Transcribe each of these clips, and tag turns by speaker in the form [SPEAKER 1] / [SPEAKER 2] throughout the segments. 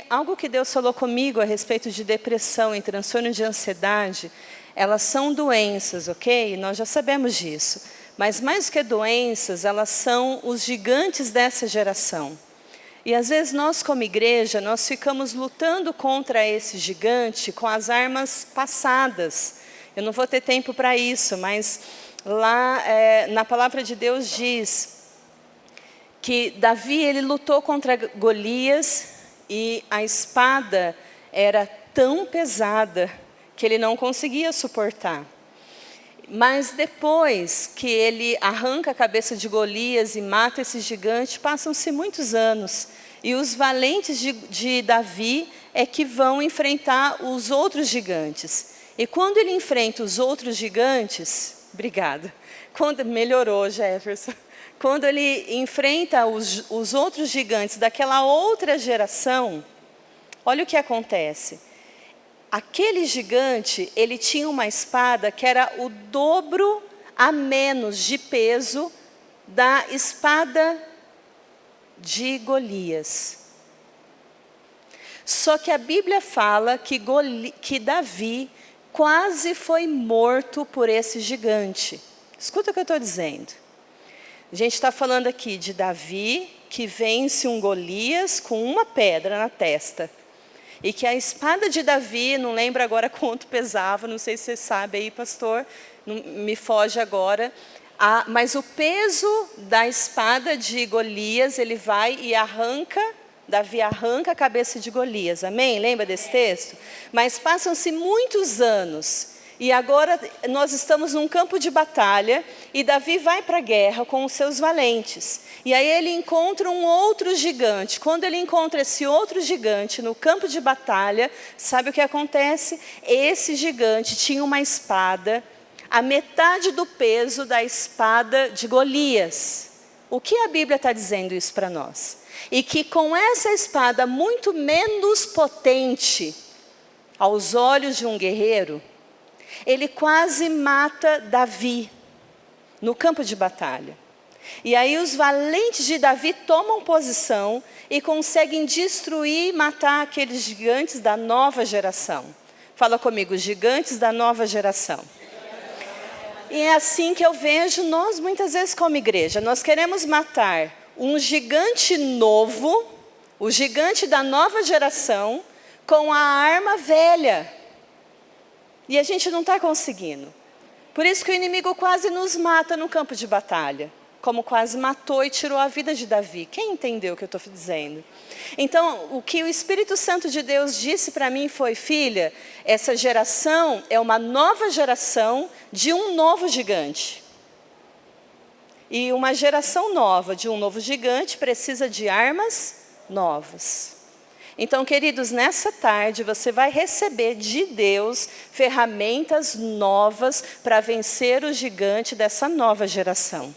[SPEAKER 1] Algo que Deus falou comigo a respeito de depressão e transtorno de ansiedade, elas são doenças, ok? Nós já sabemos disso. Mas mais do que doenças, elas são os gigantes dessa geração. E às vezes nós como igreja, nós ficamos lutando contra esse gigante com as armas passadas. Eu não vou ter tempo para isso, mas lá na palavra de Deus diz que Davi ele lutou contra Golias e a espada era tão pesada que ele não conseguia suportar. Mas depois que ele arranca a cabeça de Golias e mata esse gigante, passam-se muitos anos. E os valentes de Davi é que vão enfrentar os outros gigantes. E quando ele enfrenta os outros gigantes, obrigada. Melhorou, Jefferson. Quando ele enfrenta os outros gigantes daquela outra geração, olha o que acontece. Aquele gigante, ele tinha uma espada que era o dobro a menos de peso da espada de Golias. Só que a Bíblia fala que Davi quase foi morto por esse gigante. Escuta o que eu estou dizendo. A gente está falando aqui de Davi, que vence um Golias com uma pedra na testa. E que a espada de Davi, não lembro agora quanto pesava, não sei se você sabe aí, pastor, não, me foge agora. Mas o peso da espada de Golias, ele vai e Davi arranca a cabeça de Golias, amém? Lembra desse texto? Mas passam-se muitos anos, e agora nós estamos num campo de batalha, e Davi vai para a guerra com os seus valentes. E aí ele encontra um outro gigante. Quando ele encontra esse outro gigante no campo de batalha, sabe o que acontece? Esse gigante tinha uma espada, a metade do peso da espada de Golias. O que a Bíblia está dizendo isso para nós? E que com essa espada muito menos potente aos olhos de um guerreiro, ele quase mata Davi no campo de batalha. E aí os valentes de Davi tomam posição e conseguem destruir e matar aqueles gigantes da nova geração. Fala comigo, gigantes da nova geração. E é assim que eu vejo nós muitas vezes como igreja. Nós queremos matar um gigante novo, o gigante da nova geração, com a arma velha. E a gente não está conseguindo. Por isso que o inimigo quase nos mata no campo de batalha. Como quase matou e tirou a vida de Davi. Quem entendeu o que eu estou dizendo? Então, o que o Espírito Santo de Deus disse para mim foi: filha, essa geração é uma nova geração de um novo gigante. E uma geração nova de um novo gigante precisa de armas novas. Então, queridos, nessa tarde você vai receber de Deus ferramentas novas para vencer o gigante dessa nova geração.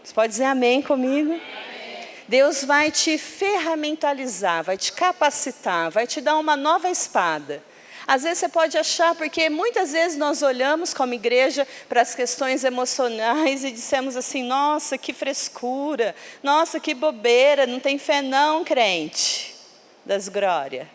[SPEAKER 1] Você pode dizer amém comigo? Amém. Deus vai te ferramentalizar, vai te capacitar, vai te dar uma nova espada. Às vezes você pode achar, porque muitas vezes nós olhamos como igreja para as questões emocionais e dissemos assim: nossa, que frescura, nossa, que bobeira, não tem fé não, crente das glórias,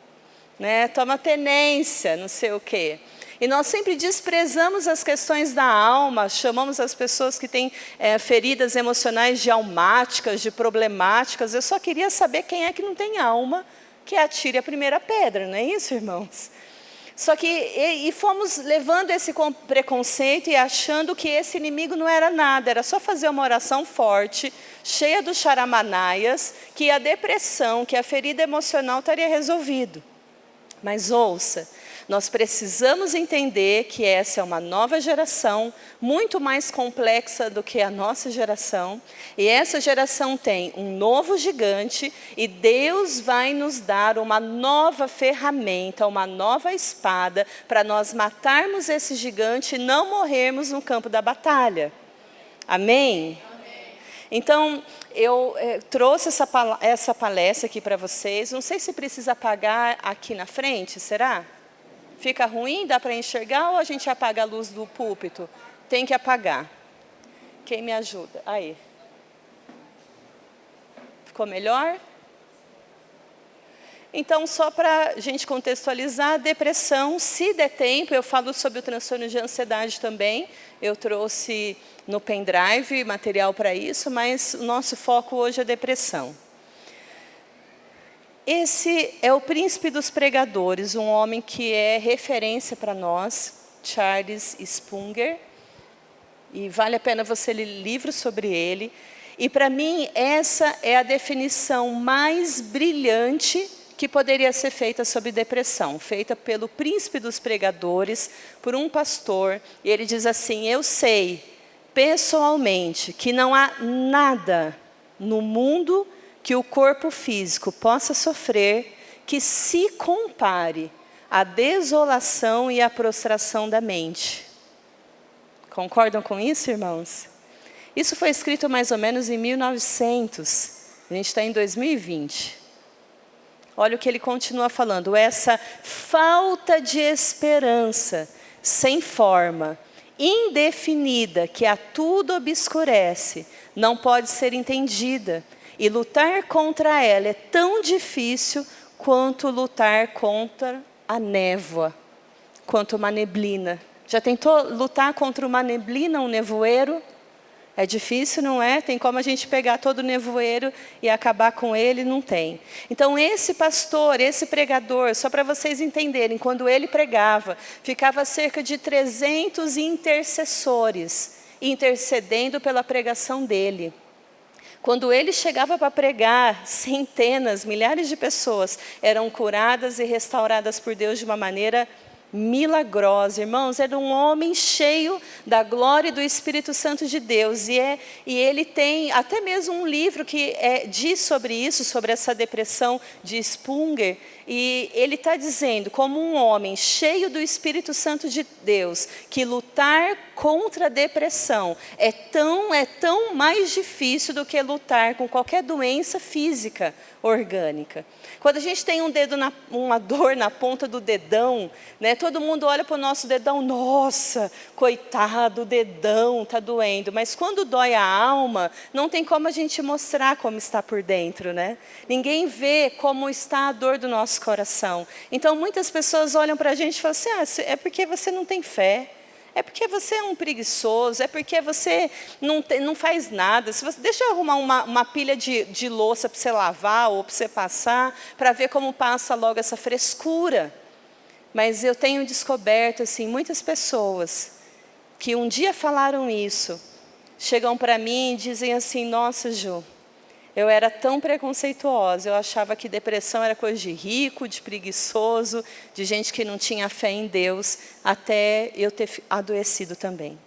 [SPEAKER 1] né? Toma tenência, não sei o quê. E nós sempre desprezamos as questões da alma, chamamos as pessoas que têm feridas emocionais de almáticas, de problemáticas. Eu só queria saber quem é que não tem alma, que atire a primeira pedra, não é isso, irmãos? Só que, e fomos levando esse preconceito e achando que esse inimigo não era nada, era só fazer uma oração forte, cheia dos charamanaias, que a depressão, que a ferida emocional estaria resolvido. Mas ouça, nós precisamos entender que essa é uma nova geração, muito mais complexa do que a nossa geração. E essa geração tem um novo gigante e Deus vai nos dar uma nova ferramenta, uma nova espada para nós matarmos esse gigante e não morrermos no campo da batalha. Amém? Então, eu trouxe essa palestra aqui para vocês. Não sei se precisa apagar aqui na frente, será? Fica ruim? Dá para enxergar ou a gente apaga a luz do púlpito? Tem que apagar. Quem me ajuda? Aí. Ficou melhor? Então, só para a gente contextualizar, a depressão, se der tempo, eu falo sobre o transtorno de ansiedade também. Eu trouxe no pendrive material para isso, mas o nosso foco hoje é depressão. Esse é o príncipe dos pregadores, um homem que é referência para nós, Charles Spurgeon. E vale a pena você ler livros sobre ele. E para mim, essa é a definição mais brilhante que poderia ser feita sobre depressão, feita pelo príncipe dos pregadores, por um pastor. E ele diz assim: eu sei, pessoalmente, que não há nada no mundo que o corpo físico possa sofrer que se compare à desolação e à prostração da mente. Concordam com isso, irmãos? Isso foi escrito mais ou menos em 1900. A gente está em 2020. Olha o que ele continua falando. Essa falta de esperança, sem forma, indefinida, que a tudo obscurece, não pode ser entendida. E lutar contra ela é tão difícil quanto lutar contra a névoa, quanto uma neblina. Já tentou lutar contra uma neblina, um nevoeiro? É difícil, não é? Tem como a gente pegar todo o nevoeiro e acabar com ele? Não tem. Então, esse pastor, esse pregador, só para vocês entenderem, quando ele pregava, ficava cerca de 300 intercessores intercedendo pela pregação dele. Quando ele chegava para pregar, centenas, milhares de pessoas eram curadas e restauradas por Deus de uma maneira milagrosa. Irmãos, era um homem cheio da glória e do Espírito Santo de Deus. E ele tem até mesmo um livro que diz sobre isso, sobre essa depressão de Spurgeon. E ele está dizendo, como um homem cheio do Espírito Santo de Deus, que lutar contra a depressão é tão mais difícil do que lutar com qualquer doença física orgânica. Quando a gente tem uma dor na ponta do dedão, né, todo mundo olha para o nosso dedão, nossa, coitado, o dedão está doendo. Mas quando dói a alma, não tem como a gente mostrar como está por dentro, né? Ninguém vê como está a dor do nosso coração. Então, muitas pessoas olham para a gente e falam assim, é porque você não tem fé. É porque você é um preguiçoso, é porque você não faz nada. Deixa eu arrumar uma pilha de louça para você lavar ou para você passar, para ver como passa logo essa frescura. Mas eu tenho descoberto assim, muitas pessoas que um dia falaram isso, chegam para mim e dizem assim, nossa, Ju, eu era tão preconceituosa, eu achava que depressão era coisa de rico, de preguiçoso, de gente que não tinha fé em Deus, até eu ter adoecido também.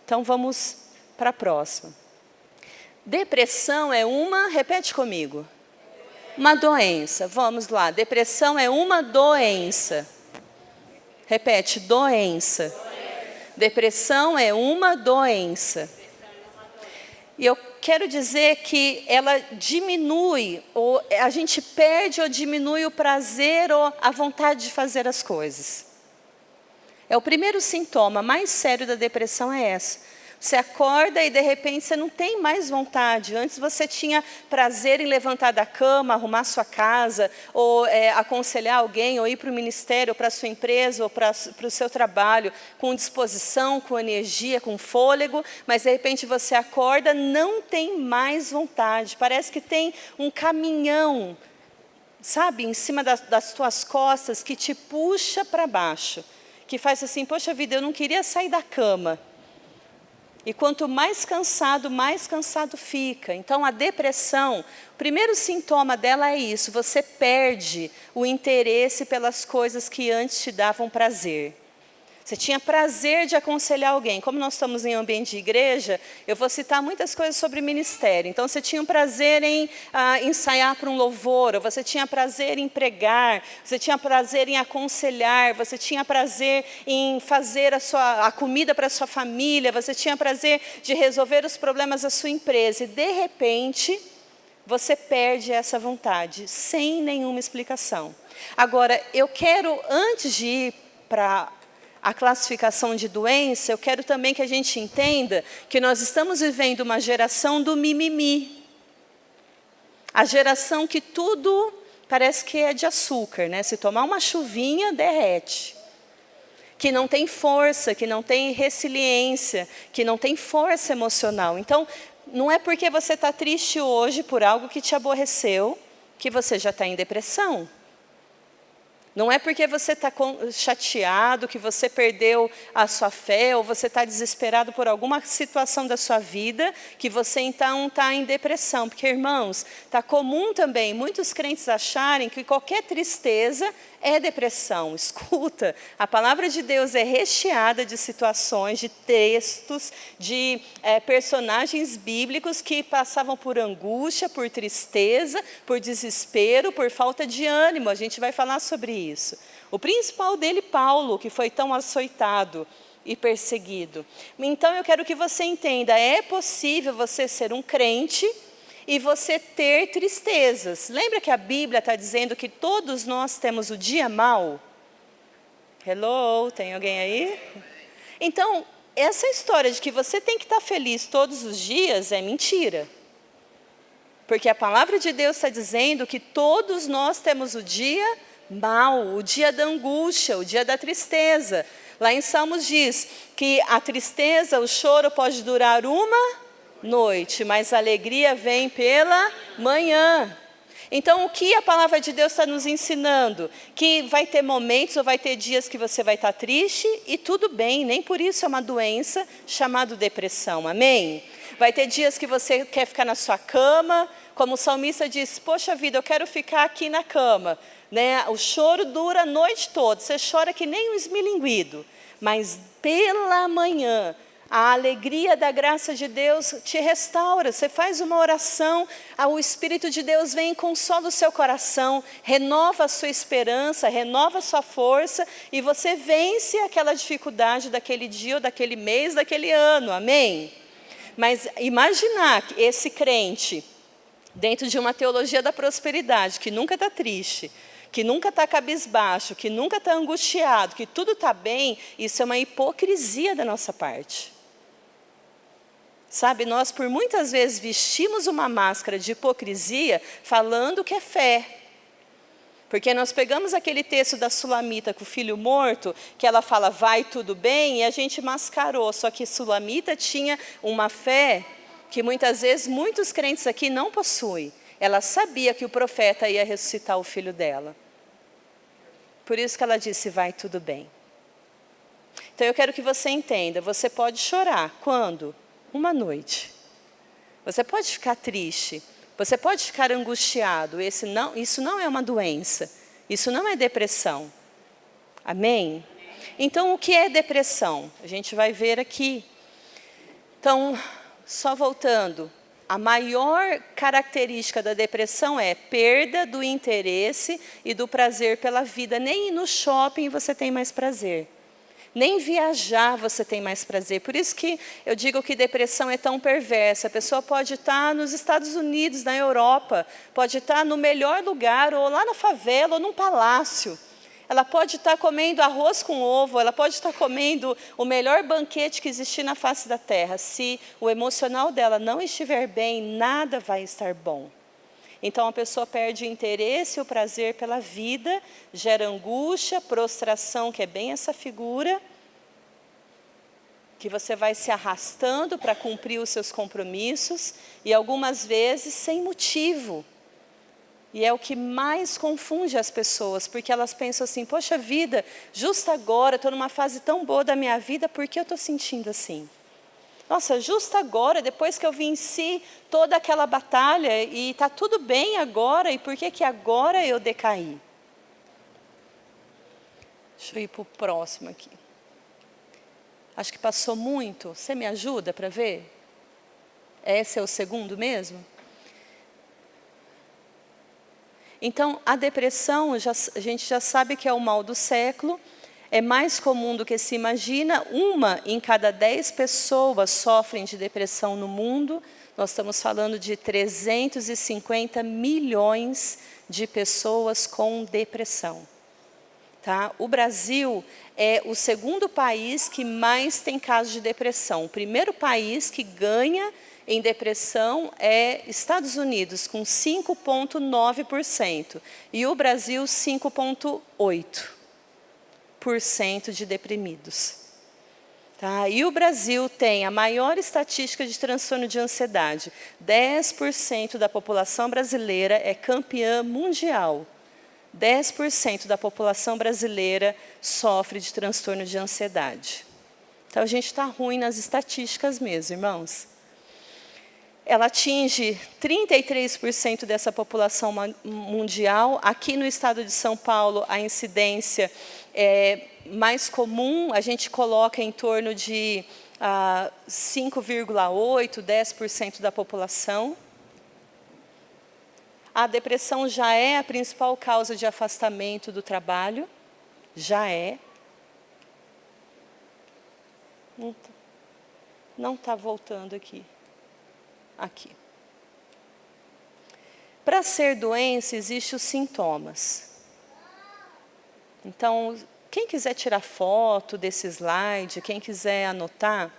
[SPEAKER 1] Então vamos para a próxima. Depressão repete comigo, uma doença. Vamos lá, depressão é uma doença. Repete, doença. Depressão é uma doença. E eu quero dizer que ela diminui, ou a gente perde ou diminui o prazer ou a vontade de fazer as coisas. É o primeiro sintoma mais sério da depressão é essa. Você acorda e de repente você não tem mais vontade. Antes você tinha prazer em levantar da cama, arrumar sua casa, ou aconselhar alguém, ou ir para o ministério, ou para a sua empresa, ou para o seu trabalho, com disposição, com energia, com fôlego, mas de repente você acorda, não tem mais vontade. Parece que tem um caminhão, sabe, em cima das tuas costas, que te puxa para baixo, que faz assim, poxa vida, eu não queria sair da cama. E quanto mais cansado fica. Então, a depressão, o primeiro sintoma dela é isso, você perde o interesse pelas coisas que antes te davam prazer. Você tinha prazer de aconselhar alguém. Como nós estamos em ambiente de igreja, eu vou citar muitas coisas sobre ministério. Então, você tinha um prazer em ensaiar para um louvor, ou você tinha prazer em pregar, você tinha prazer em aconselhar, você tinha prazer em fazer a comida para a sua família, você tinha prazer de resolver os problemas da sua empresa. E, de repente, você perde essa vontade, sem nenhuma explicação. Agora, eu quero, antes de ir para a classificação de doença, eu quero também que a gente entenda que nós estamos vivendo uma geração do mimimi. A geração que tudo parece que é de açúcar, né? Se tomar uma chuvinha, derrete. Que não tem força, que não tem resiliência, que não tem força emocional. Então, não é porque você está triste hoje por algo que te aborreceu, que você já está em depressão. Não é porque você está chateado, que você perdeu a sua fé, ou você está desesperado por alguma situação da sua vida, que você então está em depressão. Porque, irmãos, está comum também muitos crentes acharem que qualquer tristeza é depressão. Escuta, a palavra de Deus é recheada de situações, de textos, de personagens bíblicos que passavam por angústia, por tristeza, por desespero, por falta de ânimo. A gente vai falar sobre isso. O principal dele, Paulo, que foi tão açoitado e perseguido. Então eu quero que você entenda, é possível você ser um crente e você ter tristezas. Lembra que a Bíblia está dizendo que todos nós temos o dia mau? Hello, tem alguém aí? Então, essa história de que você tem que estar feliz todos os dias é mentira. Porque a palavra de Deus está dizendo que todos nós temos o dia mau, o dia da angústia, o dia da tristeza. Lá em Salmos diz que a tristeza, o choro pode durar uma noite, mas a alegria vem pela manhã. Então, o que a palavra de Deus está nos ensinando? Que vai ter momentos ou vai ter dias que você vai estar triste e tudo bem, nem por isso é uma doença chamada depressão, amém? Vai ter dias que você quer ficar na sua cama, como o salmista diz, poxa vida, eu quero ficar aqui na cama. Né? O choro dura a noite toda, você chora que nem um esmilinguido, mas pela manhã, a alegria da graça de Deus te restaura. Você faz uma oração, o Espírito de Deus vem e consola o seu coração, renova a sua esperança, renova a sua força, e você vence aquela dificuldade daquele dia, ou daquele mês, daquele ano, amém? Mas imaginar que esse crente, dentro de uma teologia da prosperidade, que nunca está triste, que nunca está cabisbaixo, que nunca está angustiado, que tudo está bem, isso é uma hipocrisia da nossa parte. Sabe, nós por muitas vezes vestimos uma máscara de hipocrisia falando que é fé. Porque nós pegamos aquele texto da Sulamita com o filho morto, que ela fala, vai tudo bem, e a gente mascarou. Só que Sulamita tinha uma fé que muitas vezes muitos crentes aqui não possuem. Ela sabia que o profeta ia ressuscitar o filho dela. Por isso que ela disse, vai tudo bem. Então eu quero que você entenda, você pode chorar. Quando? Uma noite. Você pode ficar triste, você pode ficar angustiado. Isso não é uma doença, isso não é depressão. Amém? Então, o que é depressão? A gente vai ver aqui. Então, só voltando, a maior característica da depressão é perda do interesse e do prazer pela vida. Nem ir no shopping você tem mais prazer. Nem viajar você tem mais prazer. Por isso que eu digo que depressão é tão perversa. A pessoa pode estar nos Estados Unidos, na Europa, pode estar no melhor lugar, ou lá na favela, ou num palácio. Ela pode estar comendo arroz com ovo, ela pode estar comendo o melhor banquete que existir na face da terra. Se o emocional dela não estiver bem, nada vai estar bom. Então, a pessoa perde o interesse e o prazer pela vida, gera angústia, prostração, que é bem essa figura, que você vai se arrastando para cumprir os seus compromissos, e algumas vezes sem motivo. E é o que mais confunde as pessoas, porque elas pensam assim, poxa vida, justo agora, estou numa fase tão boa da minha vida, por que eu estou sentindo assim? Nossa, justo agora, depois que eu venci toda aquela batalha, e está tudo bem agora, e por que agora eu decaí? Deixa eu ir para o próximo aqui. Acho que passou muito. Você me ajuda para ver? Esse é o segundo mesmo? Então, a depressão, a gente já sabe que é o mal do século. É mais comum do que se imagina. 1 em cada 10 pessoas sofrem de depressão no mundo. Nós estamos falando de 350 milhões de pessoas com depressão. Tá? O Brasil é o segundo país que mais tem casos de depressão. O primeiro país que ganha em depressão é Estados Unidos, com 5,9%. E o Brasil, 5,8% de deprimidos. Tá? E o Brasil tem a maior estatística de transtorno de ansiedade. 10% da população brasileira é campeã mundial. 10% da população brasileira sofre de transtorno de ansiedade. Então, a gente está ruim nas estatísticas mesmo, irmãos. Ela atinge 33% dessa população mundial. Aqui no estado de São Paulo, a incidência é mais comum, a gente coloca em torno de 5,8%, 10% da população. A depressão já é a principal causa de afastamento do trabalho, já é. Não está voltando aqui. Aqui. Para ser doença, existem os sintomas. Então, quem quiser tirar foto desse slide, quem quiser anotar,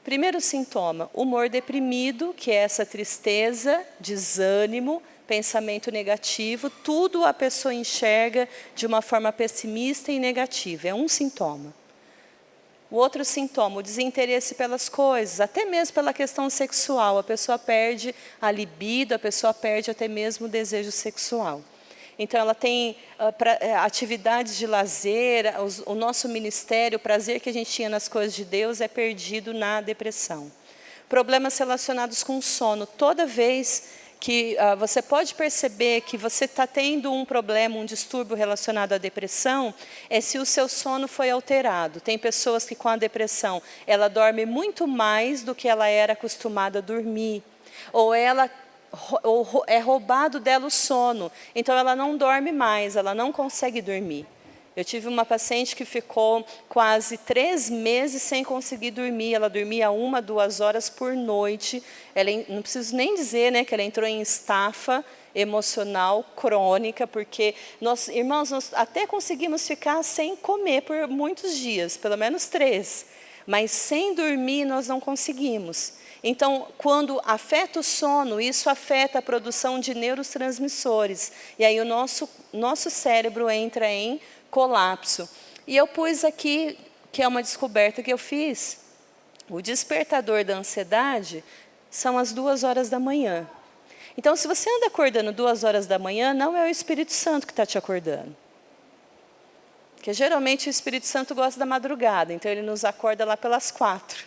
[SPEAKER 1] primeiro sintoma, humor deprimido, que é essa tristeza, desânimo, pensamento negativo, tudo a pessoa enxerga de uma forma pessimista e negativa, é um sintoma. O outro sintoma, o desinteresse pelas coisas, até mesmo pela questão sexual, a pessoa perde a libido, a pessoa perde até mesmo o desejo sexual. Então, ela tem atividades de lazer, o nosso ministério, o prazer que a gente tinha nas coisas de Deus é perdido na depressão. Problemas relacionados com o sono, toda vez que você pode perceber que você está tendo um problema, um distúrbio relacionado à depressão, é se o seu sono foi alterado. Tem pessoas que com a depressão, ela dorme muito mais do que ela era acostumada a dormir. Ou é roubado dela o sono, então ela não dorme mais, ela não consegue dormir. Eu tive uma paciente que ficou quase 3 meses sem conseguir dormir. Ela dormia 1, 2 horas por noite. Não preciso nem dizer, né, que ela entrou em estafa emocional crônica, porque irmãos, nós até conseguimos ficar sem comer por muitos dias, pelo menos 3. Mas sem dormir nós não conseguimos. Então, quando afeta o sono, isso afeta a produção de neurotransmissores. E aí o nosso cérebro entra em colapso. E eu pus aqui, que é uma descoberta que eu fiz, o despertador da ansiedade são as 2 horas da manhã. Então, se você anda acordando 2 horas da manhã, não é o Espírito Santo que está te acordando. Porque geralmente o Espírito Santo gosta da madrugada, então ele nos acorda lá pelas 4.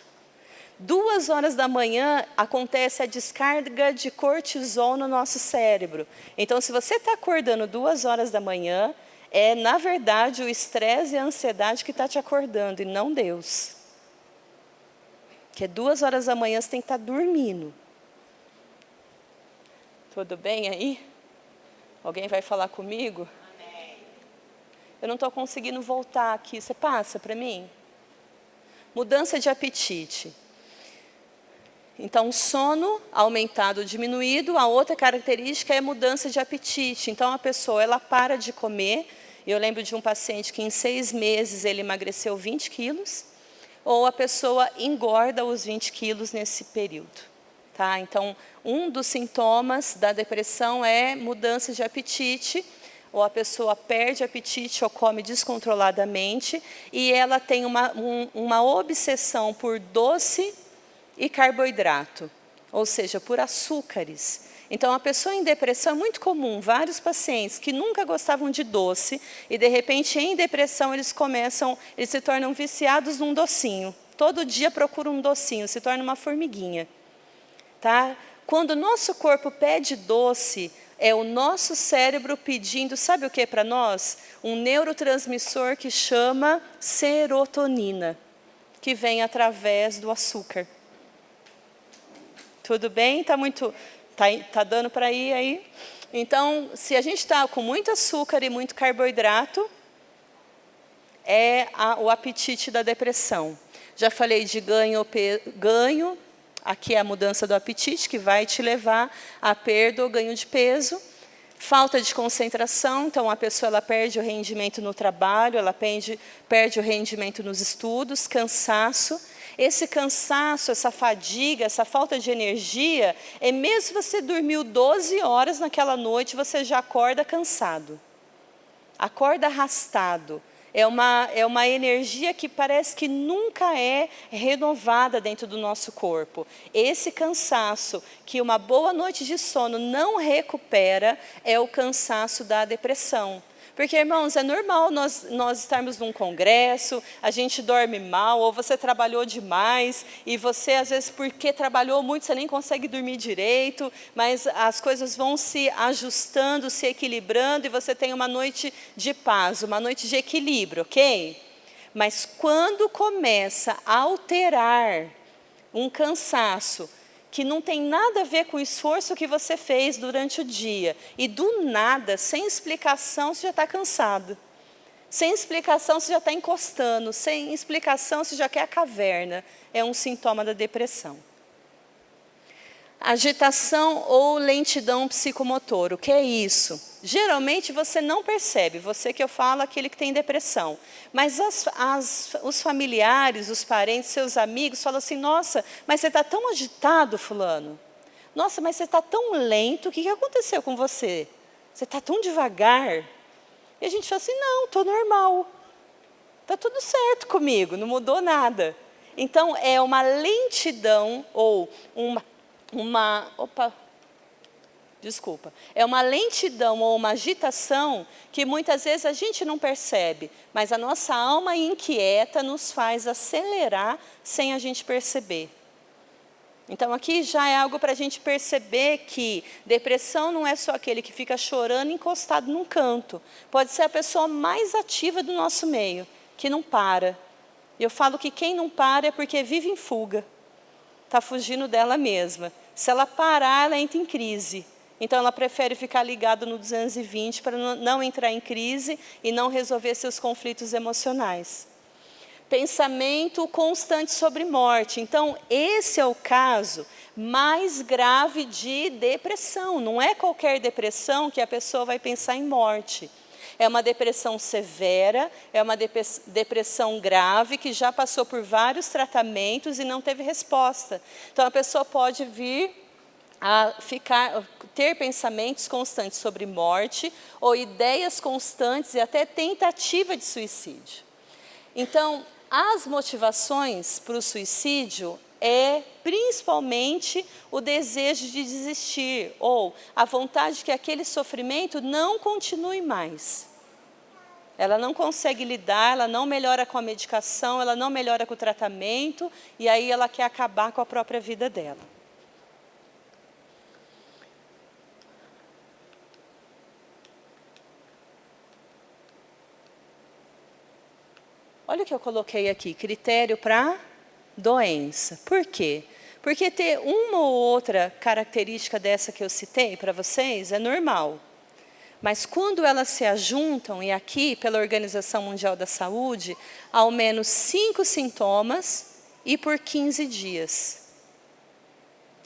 [SPEAKER 1] 2 horas da manhã acontece a descarga de cortisol no nosso cérebro. Então, se você está acordando 2 horas da manhã, é, na verdade, o estresse e a ansiedade que está te acordando, e não Deus. Porque 2 horas da manhã você tem que estar dormindo. Tudo bem aí? Alguém vai falar comigo? Amém. Eu não estou conseguindo voltar aqui. Você passa para mim? Mudança de apetite. Então, sono aumentado ou diminuído. A outra característica é mudança de apetite. Então, a pessoa ela para de comer. Eu lembro de um paciente que em 6 meses ele emagreceu 20 quilos. Ou a pessoa engorda os 20 quilos nesse período. Tá? Então, um dos sintomas da depressão é mudança de apetite. Ou a pessoa perde apetite ou come descontroladamente. E ela tem uma obsessão por doce e carboidrato, ou seja, por açúcares. Então, a pessoa em depressão é muito comum, vários pacientes que nunca gostavam de doce e, de repente, em depressão, eles se tornam viciados num docinho. Todo dia procuram um docinho, se torna uma formiguinha. Tá? Quando o nosso corpo pede doce, é o nosso cérebro pedindo, sabe o que para nós? Um neurotransmissor que chama serotonina, que vem através do açúcar. Tudo bem? Tá dando para ir aí? Então, se a gente está com muito açúcar e muito carboidrato, é o apetite da depressão. Já falei de ganho, aqui é a mudança do apetite, que vai te levar a perda ou ganho de peso. Falta de concentração, então a pessoa ela perde o rendimento no trabalho, ela perde o rendimento nos estudos, cansaço. Esse cansaço, essa fadiga, essa falta de energia, é mesmo se você dormiu 12 horas naquela noite, você já acorda cansado. Acorda arrastado. É uma energia que parece que nunca é renovada dentro do nosso corpo. Esse cansaço que uma boa noite de sono não recupera é o cansaço da depressão. Porque, irmãos, é normal nós estarmos num congresso, a gente dorme mal, ou você trabalhou demais, e você, às vezes, porque trabalhou muito, você nem consegue dormir direito, mas as coisas vão se ajustando, se equilibrando, e você tem uma noite de paz, uma noite de equilíbrio, ok? Mas quando começa a alterar um cansaço, que não tem nada a ver com o esforço que você fez durante o dia. E do nada, sem explicação, você já está cansado. Sem explicação, você já está encostando. Sem explicação, você já quer a caverna. É um sintoma da depressão. Agitação ou lentidão psicomotor. O que é isso? Geralmente você não percebe, você que eu falo, aquele que tem depressão. Mas os familiares, os parentes, seus amigos falam assim, nossa, mas você está tão agitado, fulano. Nossa, mas você está tão lento, o que aconteceu com você? Você está tão devagar. E a gente fala assim, não, estou normal. Está tudo certo comigo, não mudou nada. Então, é uma lentidão ou é uma lentidão ou uma agitação que muitas vezes a gente não percebe, mas a nossa alma inquieta nos faz acelerar sem a gente perceber. Então aqui já é algo para a gente perceber que depressão não é só aquele que fica chorando encostado num canto. Pode ser a pessoa mais ativa do nosso meio, que não para. Eu falo que quem não para é porque vive em fuga. Está fugindo dela mesma. Se ela parar, ela entra em crise. Então, ela prefere ficar ligada no 220 para não entrar em crise e não resolver seus conflitos emocionais. Pensamento constante sobre morte. Então, esse é o caso mais grave de depressão. Não é qualquer depressão que a pessoa vai pensar em morte. É uma depressão severa, é uma depressão grave, que já passou por vários tratamentos e não teve resposta. Então, a pessoa pode vir a ter pensamentos constantes sobre morte, ou ideias constantes e até tentativa de suicídio. Então, as motivações para o suicídio é principalmente o desejo de desistir, ou a vontade de que aquele sofrimento não continue mais. Ela não consegue lidar, ela não melhora com a medicação, ela não melhora com o tratamento, e aí ela quer acabar com a própria vida dela. Olha o que eu coloquei aqui, critério para doença. Por quê? Porque ter uma ou outra característica dessa que eu citei para vocês é normal. Mas quando elas se ajuntam, e aqui pela Organização Mundial da Saúde, ao menos 5 sintomas e por 15 dias.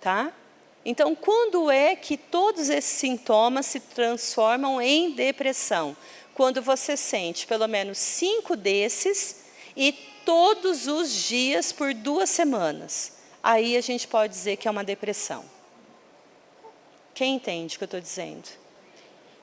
[SPEAKER 1] Tá? Então, quando é que todos esses sintomas se transformam em depressão? Quando você sente pelo menos 5 desses e todos os dias por 2 semanas. Aí a gente pode dizer que é uma depressão. Quem entende o que eu estou dizendo?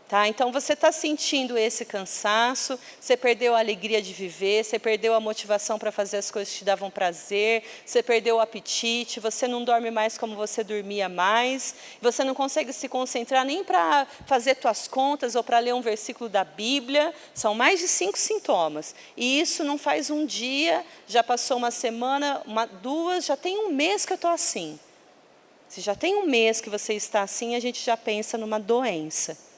[SPEAKER 1] Tá? Então, você está sentindo esse cansaço, você perdeu a alegria de viver, você perdeu a motivação para fazer as coisas que te davam prazer, você perdeu o apetite, você não dorme mais como você dormia mais, você não consegue se concentrar nem para fazer suas contas ou para ler um versículo da Bíblia. São mais de 5 sintomas. E isso não faz um dia, já passou uma semana, 2, já tem um mês que eu estou assim. Se já tem um mês que você está assim, a gente já pensa numa doença.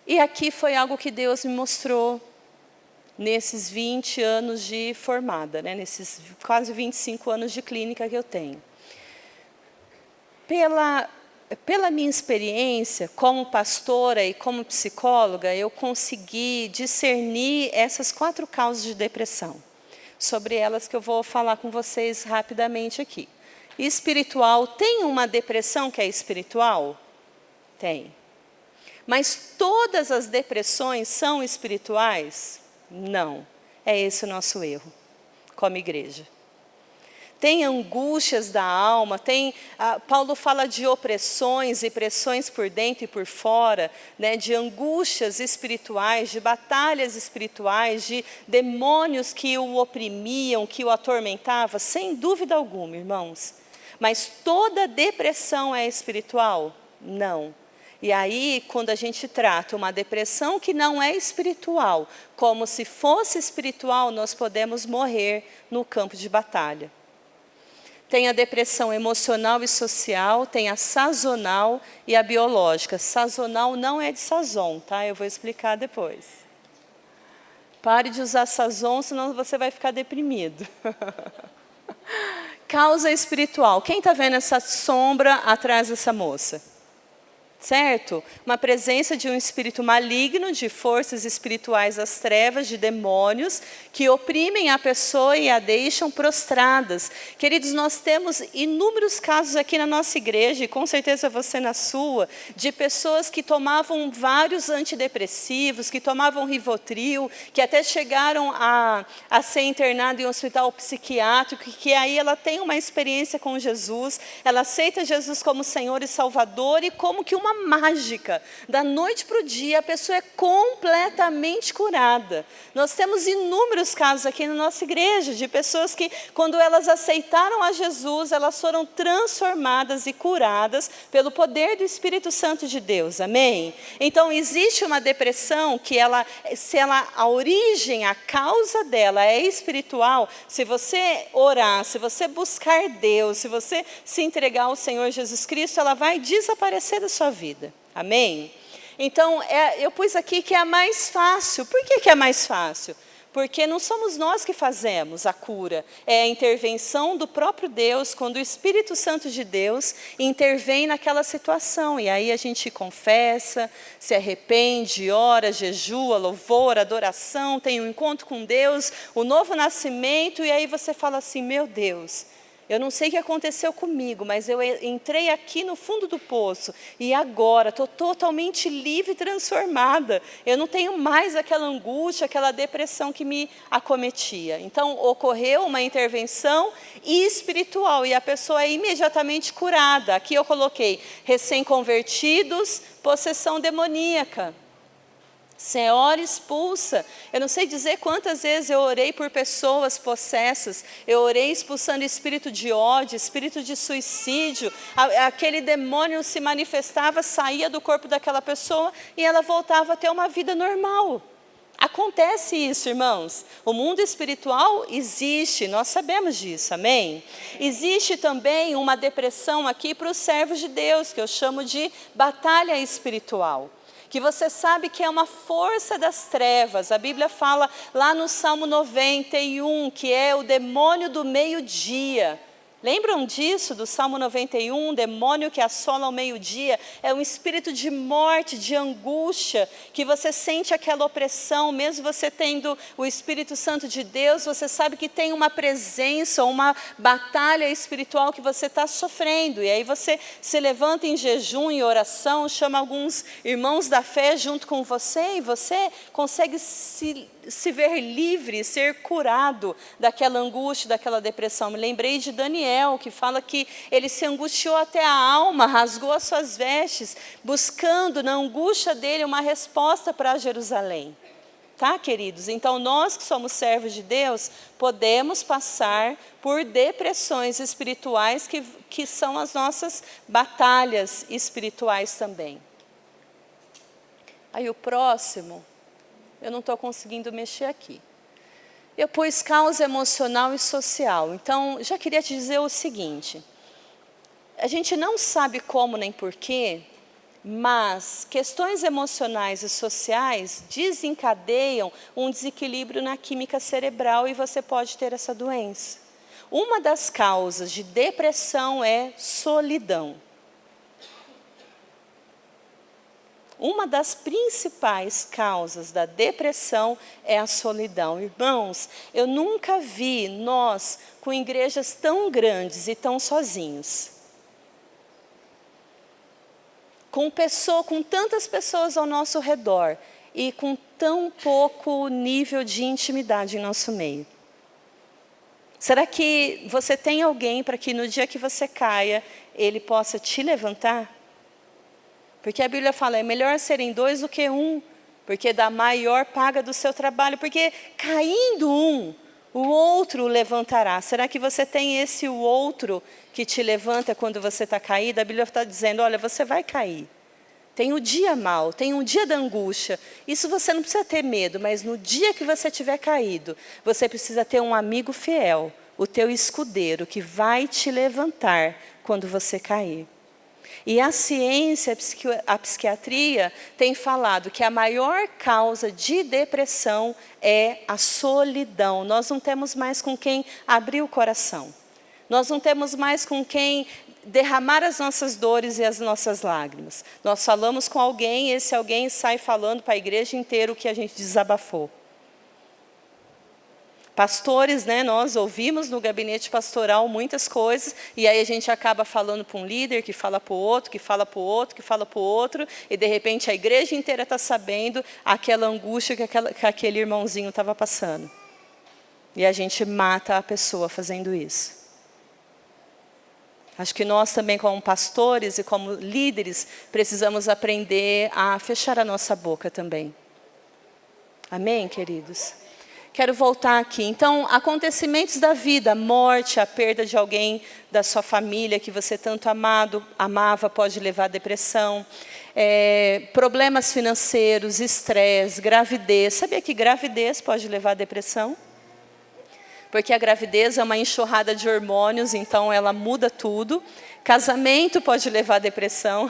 [SPEAKER 1] E aqui foi algo que Deus me mostrou nesses 20 anos de formada, né? Nesses quase 25 anos de clínica que eu tenho. Pela minha experiência como pastora e como psicóloga, eu consegui discernir essas 4 causas de depressão. Sobre elas que eu vou falar com vocês rapidamente aqui. espiritual. Tem uma depressão que é espiritual? Tem. Mas todas as depressões são espirituais? Não. É esse o nosso erro, como igreja. Tem angústias da alma, Paulo fala de opressões e pressões por dentro e por fora, né, de angústias espirituais, de batalhas espirituais, de demônios que o oprimiam, que o atormentavam, sem dúvida alguma, irmãos. Mas toda depressão é espiritual? Não. E aí, quando a gente trata uma depressão que não é espiritual, como se fosse espiritual, nós podemos morrer no campo de batalha. Tem a depressão emocional e social, tem a sazonal e a biológica. Sazonal não é de sazon, tá? Eu vou explicar depois. Pare de usar sazon, senão você vai ficar deprimido. Causa espiritual. Quem está vendo essa sombra atrás dessa moça? Certo? Uma presença de um espírito maligno, de forças espirituais das trevas, de demônios, que oprimem a pessoa e a deixam prostradas. Queridos, nós temos inúmeros casos aqui na nossa igreja, e com certeza você na sua, de pessoas que tomavam vários antidepressivos, que tomavam Rivotril, que até chegaram a ser internado em um hospital psiquiátrico, que aí ela tem uma experiência com Jesus, ela aceita Jesus como Senhor e Salvador, e como que uma mágica, da noite para o dia, a pessoa é completamente curada. Nós temos inúmeros casos aqui na nossa igreja, de pessoas que, quando elas aceitaram a Jesus, elas foram transformadas e curadas pelo poder do Espírito Santo de Deus, amém? Então, existe uma depressão que a origem, a causa dela é espiritual. Se você orar, se você buscar Deus, se você se entregar ao Senhor Jesus Cristo, ela vai desaparecer da sua vida. Amém? Então, eu pus aqui que é a mais fácil. Por que é mais fácil? Porque não somos nós que fazemos a cura. É a intervenção do próprio Deus, quando o Espírito Santo de Deus intervém naquela situação. E aí a gente confessa, se arrepende, ora, jejua, louvor, adoração, tem um encontro com Deus, o novo nascimento, e aí você fala assim, meu Deus, eu não sei o que aconteceu comigo, mas eu entrei aqui no fundo do poço e agora estou totalmente livre e transformada. Eu não tenho mais aquela angústia, aquela depressão que me acometia. Então, ocorreu uma intervenção espiritual e a pessoa é imediatamente curada. Aqui eu coloquei recém-convertidos, possessão demoníaca. Você ora e expulsa. Eu não sei dizer quantas vezes eu orei por pessoas possessas. Eu orei expulsando espírito de ódio, espírito de suicídio. Aquele demônio se manifestava, saía do corpo daquela pessoa e ela voltava a ter uma vida normal. Acontece isso, irmãos. O mundo espiritual existe, nós sabemos disso, amém? Existe também uma depressão aqui para os servos de Deus, que eu chamo de batalha espiritual. Que você sabe que é uma força das trevas. A Bíblia fala lá no Salmo 91, que é o demônio do meio-dia. Lembram disso, do Salmo 91, demônio que assola ao meio-dia? É um espírito de morte, de angústia, que você sente aquela opressão, mesmo você tendo o Espírito Santo de Deus, você sabe que tem uma presença, uma batalha espiritual que você está sofrendo. E aí você se levanta em jejum e oração, chama alguns irmãos da fé junto com você, e você consegue se ver livre, ser curado daquela angústia, daquela depressão. Me lembrei de Daniel, que fala que ele se angustiou até a alma, rasgou as suas vestes, buscando na angústia dele uma resposta para Jerusalém. Tá, queridos? Então, nós que somos servos de Deus, podemos passar por depressões espirituais que são as nossas batalhas espirituais também. Aí o próximo... Eu não estou conseguindo mexer aqui. Eu pus causa emocional e social. Então, já queria te dizer o seguinte. A gente não sabe como nem porquê, mas questões emocionais e sociais desencadeiam um desequilíbrio na química cerebral e você pode ter essa doença. Uma das causas de depressão é solidão. uma das principais causas da depressão é a solidão. Irmãos, eu nunca vi nós com igrejas tão grandes e tão sozinhos. Com tantas pessoas ao nosso redor e com tão pouco nível de intimidade em nosso meio. Será que você tem alguém para que no dia que você caia, ele possa te levantar? Porque a Bíblia fala, é melhor serem 2 do que 1, porque dá maior paga do seu trabalho. Porque caindo um, o outro o levantará. Será que você tem esse o outro que te levanta quando você está caído? A Bíblia está dizendo, olha, você vai cair. Tem o dia mau, tem um dia da angústia. Isso você não precisa ter medo, mas no dia que você tiver caído, você precisa ter um amigo fiel, o teu escudeiro, que vai te levantar quando você cair. E a ciência, a psiquiatria, tem falado que a maior causa de depressão é a solidão. Nós não temos mais com quem abrir o coração. Nós não temos mais com quem derramar as nossas dores e as nossas lágrimas. Nós falamos com alguém, e esse alguém sai falando para a igreja inteira o que a gente desabafou. Pastores, né, nós ouvimos no gabinete pastoral muitas coisas, e aí a gente acaba falando para um líder, que fala para o outro, que fala para o outro, que fala para o outro, e de repente a igreja inteira está sabendo aquela angústia que aquele irmãozinho estava passando. E a gente mata a pessoa fazendo isso. Acho que nós também, como pastores e como líderes, precisamos aprender a fechar a nossa boca também. Amém, queridos? Quero voltar aqui. Então, acontecimentos da vida, a morte, a perda de alguém da sua família que você tanto amava, pode levar à depressão. Problemas financeiros, estresse, gravidez. Sabia que gravidez pode levar à depressão? Porque a gravidez é uma enxurrada de hormônios, então ela muda tudo. Casamento pode levar à depressão.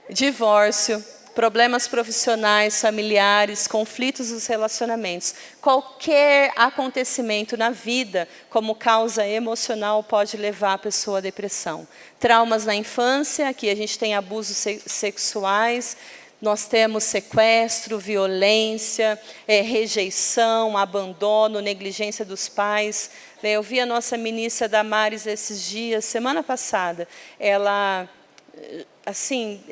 [SPEAKER 1] Divórcio, problemas profissionais, familiares, conflitos nos relacionamentos. Qualquer acontecimento na vida, como causa emocional, pode levar a pessoa à depressão. Traumas na infância, aqui a gente tem abusos sexuais, nós temos sequestro, violência, rejeição, abandono, negligência dos pais. Eu vi a nossa ministra Damares esses dias, semana passada, ela, assim,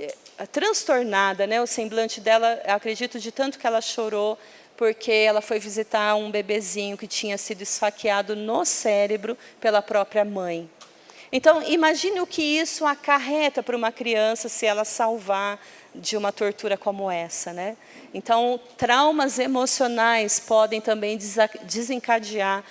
[SPEAKER 1] transtornada, né? O semblante dela, acredito de tanto que ela chorou, porque ela foi visitar um bebezinho que tinha sido esfaqueado no cérebro pela própria mãe. Então, imagine o que isso acarreta para uma criança se ela salvar de uma tortura como essa, né? Então, traumas emocionais podem também desencadear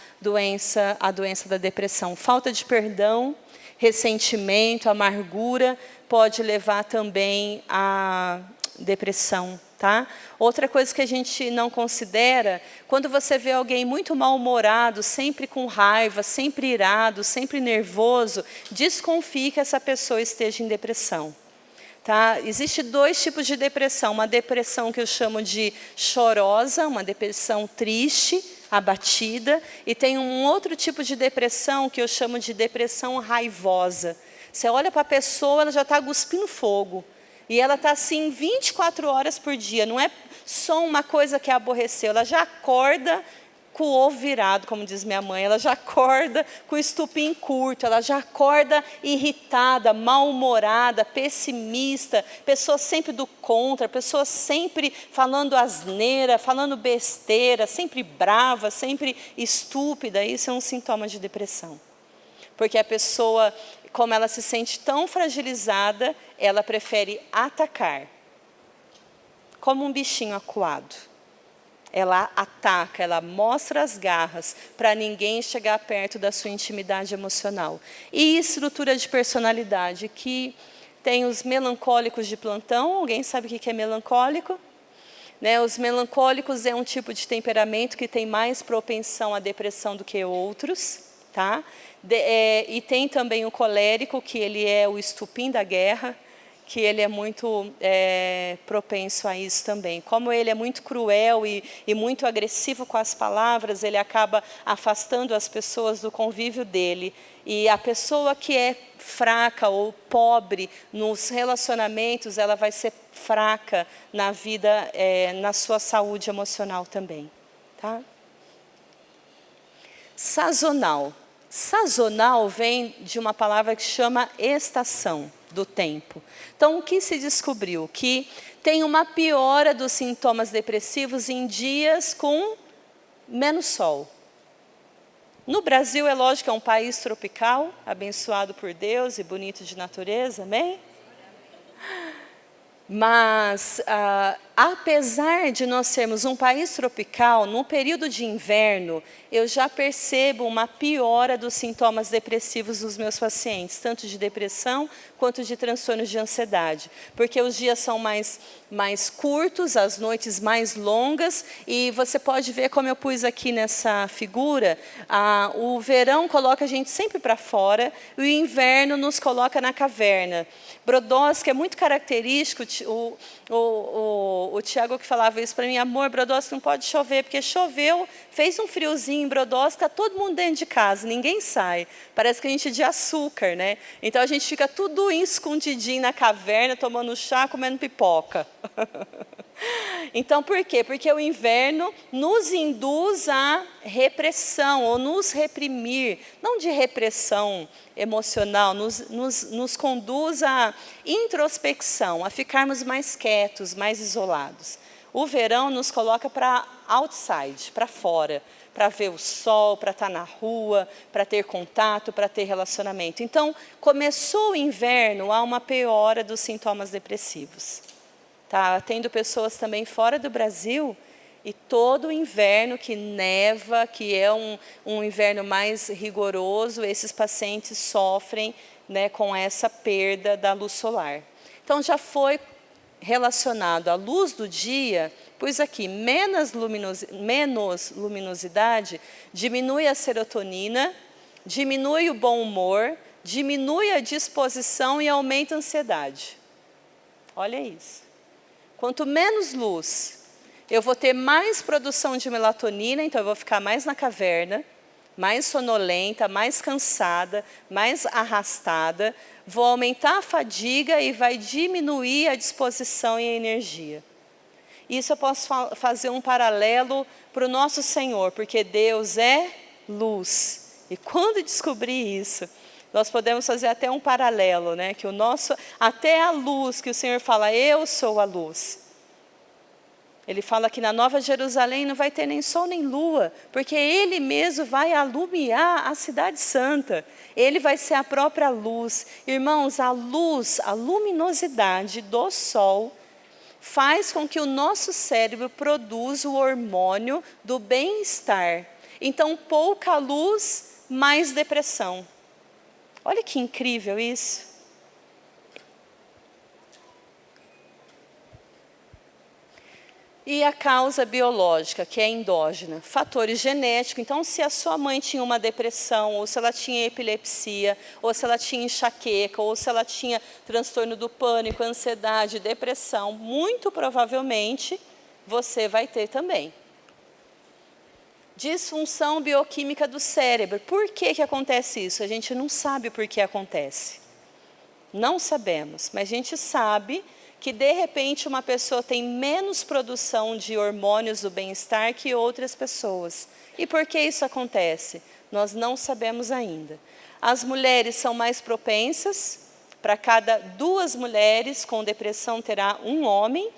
[SPEAKER 1] a doença da depressão. Falta de perdão, ressentimento, amargura, pode levar também à depressão, tá? Outra coisa que a gente não considera, quando você vê alguém muito mal-humorado, sempre com raiva, sempre irado, sempre nervoso, desconfie que essa pessoa esteja em depressão. Tá? Existem 2 tipos de depressão. Uma depressão que eu chamo de chorosa, uma depressão triste, abatida. E tem um outro tipo de depressão que eu chamo de depressão raivosa. Você olha para a pessoa, ela já está cuspindo fogo. E ela está assim 24 horas por dia. Não é só uma coisa que a aborreceu. Ela já acorda com o ovo virado, como diz minha mãe. Ela já acorda com o estupim curto. Ela já acorda irritada, mal-humorada, pessimista. Pessoa sempre do contra. Pessoa sempre falando asneira, falando besteira. Sempre brava, sempre estúpida. Isso é um sintoma de depressão. Porque a pessoa, como ela se sente tão fragilizada, ela prefere atacar. Como um bichinho acuado. Ela ataca, ela mostra as garras para ninguém chegar perto da sua intimidade emocional. E estrutura de personalidade, que tem os melancólicos de plantão. Alguém sabe o que é melancólico? Né, os melancólicos é um tipo de temperamento que tem mais propensão à depressão do que outros. Tá? E tem também o colérico, que ele é o estupim da guerra, que ele é muito propenso a isso também. Como ele é muito cruel e muito agressivo com as palavras, ele acaba afastando as pessoas do convívio dele. E a pessoa que é fraca ou pobre nos relacionamentos, ela vai ser fraca na vida, na sua saúde emocional também. Tá? Sazonal. Sazonal vem de uma palavra que chama estação do tempo. Então, o que se descobriu? Que tem uma piora dos sintomas depressivos em dias com menos sol. No Brasil, é lógico que é um país tropical, abençoado por Deus e bonito de natureza, amém? Mas, apesar de nós sermos um país tropical, no período de inverno, eu já percebo uma piora dos sintomas depressivos dos meus pacientes, tanto de depressão quanto de transtornos de ansiedade. Porque os dias são mais curtos, as noites mais longas, e você pode ver, como eu pus aqui nessa figura, o verão coloca a gente sempre para fora, e o inverno nos coloca na caverna. Brodowski é muito característico, o Tiago que falava isso para mim, amor, Brodowski não pode chover, porque choveu, fez um friozinho em Brodowski, está todo mundo dentro de casa, ninguém sai. Parece que a gente é de açúcar, né? Então a gente fica tudo escondidinho na caverna, tomando chá, comendo pipoca. Então, por quê? Porque o inverno nos induz à repressão, ou nos reprimir, não de repressão emocional, nos conduz à introspecção, a ficarmos mais quietos, mais isolados. O verão nos coloca para outside, para fora, para ver o sol, para estar na rua, para ter contato, para ter relacionamento. Então, começou o inverno, há uma piora dos sintomas depressivos. Tá tendo pessoas também fora do Brasil, e todo o inverno que neva, que é um inverno mais rigoroso, esses pacientes sofrem, né, com essa perda da luz solar. Então, já foi relacionado à luz do dia, pois aqui, menos luminosidade, diminui a serotonina, diminui o bom humor, diminui a disposição e aumenta a ansiedade. Olha isso. Quanto menos luz, eu vou ter mais produção de melatonina, então eu vou ficar mais na caverna, mais sonolenta, mais cansada, mais arrastada, vou aumentar a fadiga e vai diminuir a disposição e a energia. Isso eu posso fazer um paralelo para o nosso Senhor, porque Deus é luz. E quando descobrir isso, nós podemos fazer até um paralelo, né? Que até a luz, que o Senhor fala, eu sou a luz. Ele fala que na Nova Jerusalém não vai ter nem sol nem lua, porque Ele mesmo vai alumiar a cidade santa. Ele vai ser a própria luz. Irmãos, a luz, a luminosidade do sol, faz com que o nosso cérebro produza o hormônio do bem-estar. Então, pouca luz, mais depressão. Olha que incrível isso. E a causa biológica, que é endógena, fatores genéticos. Então, se a sua mãe tinha uma depressão, ou se ela tinha epilepsia, ou se ela tinha enxaqueca, ou se ela tinha transtorno do pânico, ansiedade, depressão, muito provavelmente você vai ter também. Disfunção bioquímica do cérebro. Por que acontece isso? A gente não sabe por que acontece. Não sabemos, mas a gente sabe que, de repente, uma pessoa tem menos produção de hormônios do bem-estar que outras pessoas. E por que isso acontece? Nós não sabemos ainda. As mulheres são mais propensas, para cada 2 mulheres com depressão terá um homem,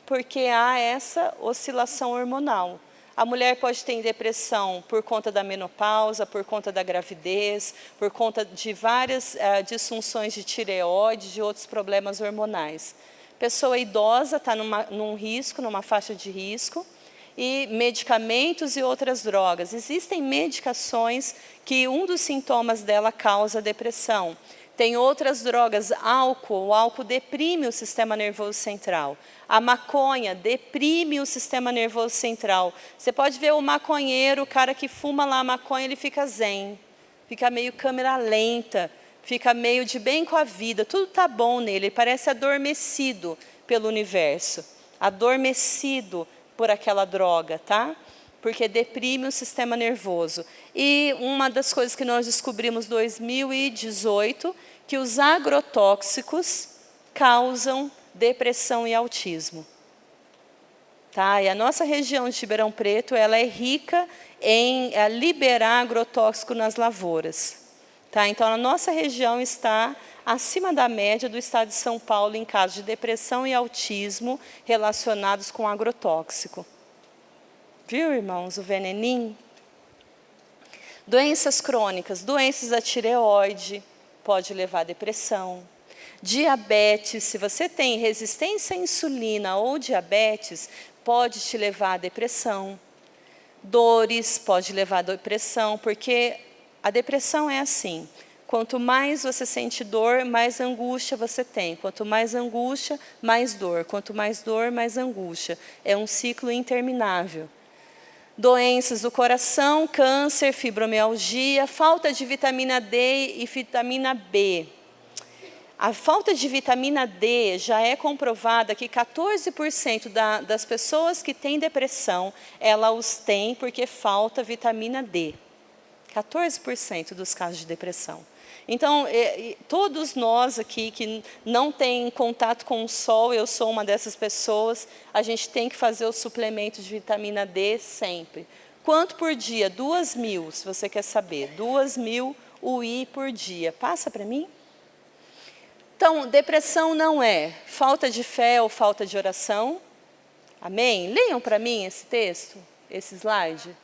[SPEAKER 1] porque há essa oscilação hormonal. A mulher pode ter depressão por conta da menopausa, por conta da gravidez, por conta de várias disfunções de tireoide, de outros problemas hormonais. Pessoa idosa está num risco, numa faixa de risco, e medicamentos e outras drogas. Existem medicações que um dos sintomas dela causa depressão. Tem outras drogas, o álcool deprime o sistema nervoso central. A maconha deprime o sistema nervoso central. Você pode ver o maconheiro, o cara que fuma lá a maconha, ele fica zen, fica meio câmera lenta, fica meio de bem com a vida, tudo está bom nele, ele parece adormecido pelo universo, adormecido por aquela droga, tá? Porque deprime o sistema nervoso. E uma das coisas que nós descobrimos em 2018, que os agrotóxicos causam depressão e autismo. Tá? E a nossa região de Ribeirão Preto, ela é rica em liberar agrotóxico nas lavouras. Tá? Então, a nossa região está acima da média do estado de São Paulo em casos de depressão e autismo relacionados com agrotóxico. Viu, irmãos, o veneninho? Doenças crônicas, doenças da tireoide, pode levar à depressão. Diabetes, se você tem resistência à insulina ou diabetes, pode te levar à depressão. Dores, pode levar à depressão, porque a depressão é assim, quanto mais você sente dor, mais angústia você tem. Quanto mais angústia, mais dor. Quanto mais dor, mais angústia. É um ciclo interminável. Doenças do coração, câncer, fibromialgia, falta de vitamina D e vitamina B. A falta de vitamina D já é comprovada que 14% das pessoas que têm depressão, ela os tem porque falta vitamina D. 14% dos casos de depressão. Então, todos nós aqui que não têm contato com o sol, eu sou uma dessas pessoas, a gente tem que fazer o suplemento de vitamina D sempre. Quanto por dia? 2.000, se você quer saber. 2.000 UI por dia. Passa para mim? Então, depressão não é falta de fé ou falta de oração. Amém? Leiam para mim esse texto, esse slide.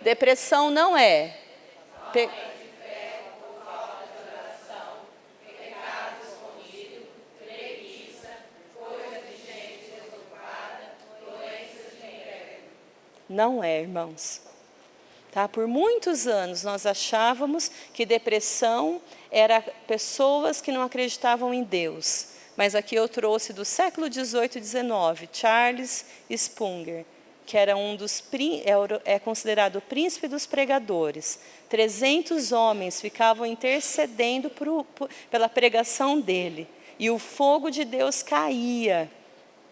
[SPEAKER 1] Depressão não é Não é, irmãos. Tá? Por muitos anos nós achávamos que depressão era pessoas que não acreditavam em Deus. Mas aqui eu trouxe do século 18 e 19, Charles Spurgeon, que era é considerado o príncipe dos pregadores. 300 homens ficavam intercedendo pela pregação dele. E o fogo de Deus caía.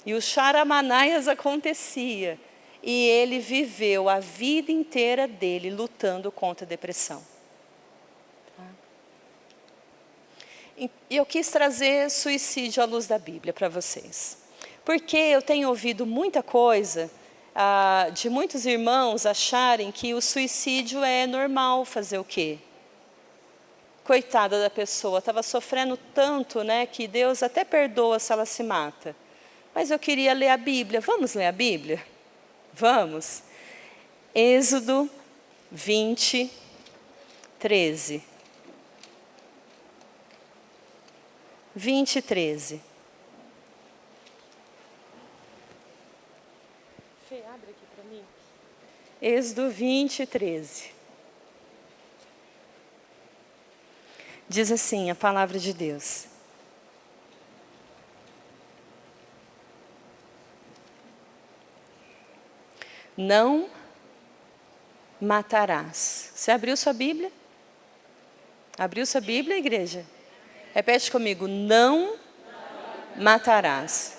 [SPEAKER 1] E os charamanaias acontecia. E ele viveu a vida inteira dele lutando contra a depressão. E eu quis trazer suicídio à luz da Bíblia para vocês. Porque eu tenho ouvido muita coisa de muitos irmãos acharem que o suicídio é normal fazer o quê? Coitada da pessoa, estava sofrendo tanto, né, que Deus até perdoa se ela se mata. Mas eu queria ler a Bíblia. Vamos ler a Bíblia? Vamos. Êxodo 20, 13. 20, 13. Fê, abre aqui para mim. Êxodo 20, 13. Diz assim a palavra de Deus. Não matarás. Você abriu sua Bíblia? Abriu sua Bíblia, igreja? Repete comigo. Não matarás.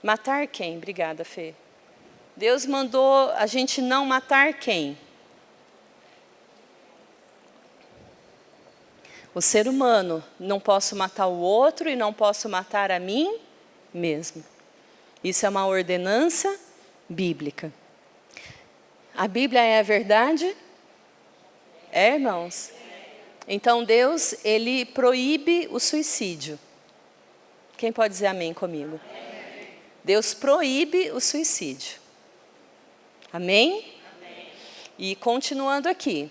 [SPEAKER 1] Matar quem? Obrigada, Fê. Deus mandou a gente não matar quem? O ser humano. Não posso matar o outro e não posso matar a mim mesmo. Isso é uma ordenança bíblica. A Bíblia é a verdade? É, irmãos? Então Deus, Ele proíbe o suicídio. Quem pode dizer amém comigo? Deus proíbe o suicídio. Amém? E continuando aqui.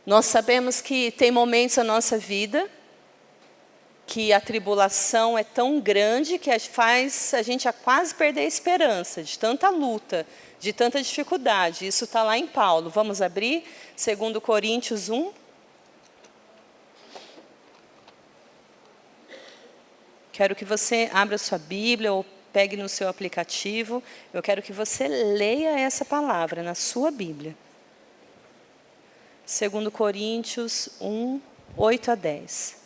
[SPEAKER 1] Nós sabemos que tem momentos na nossa vida que a tribulação é tão grande que faz a gente quase perder a esperança, de tanta luta, de tanta dificuldade. Isso está lá em Paulo. Vamos abrir 2 Coríntios 1. Quero que você abra sua Bíblia ou pegue no seu aplicativo. Eu quero que você leia essa palavra na sua Bíblia. 2 Coríntios 1, 8 a 10.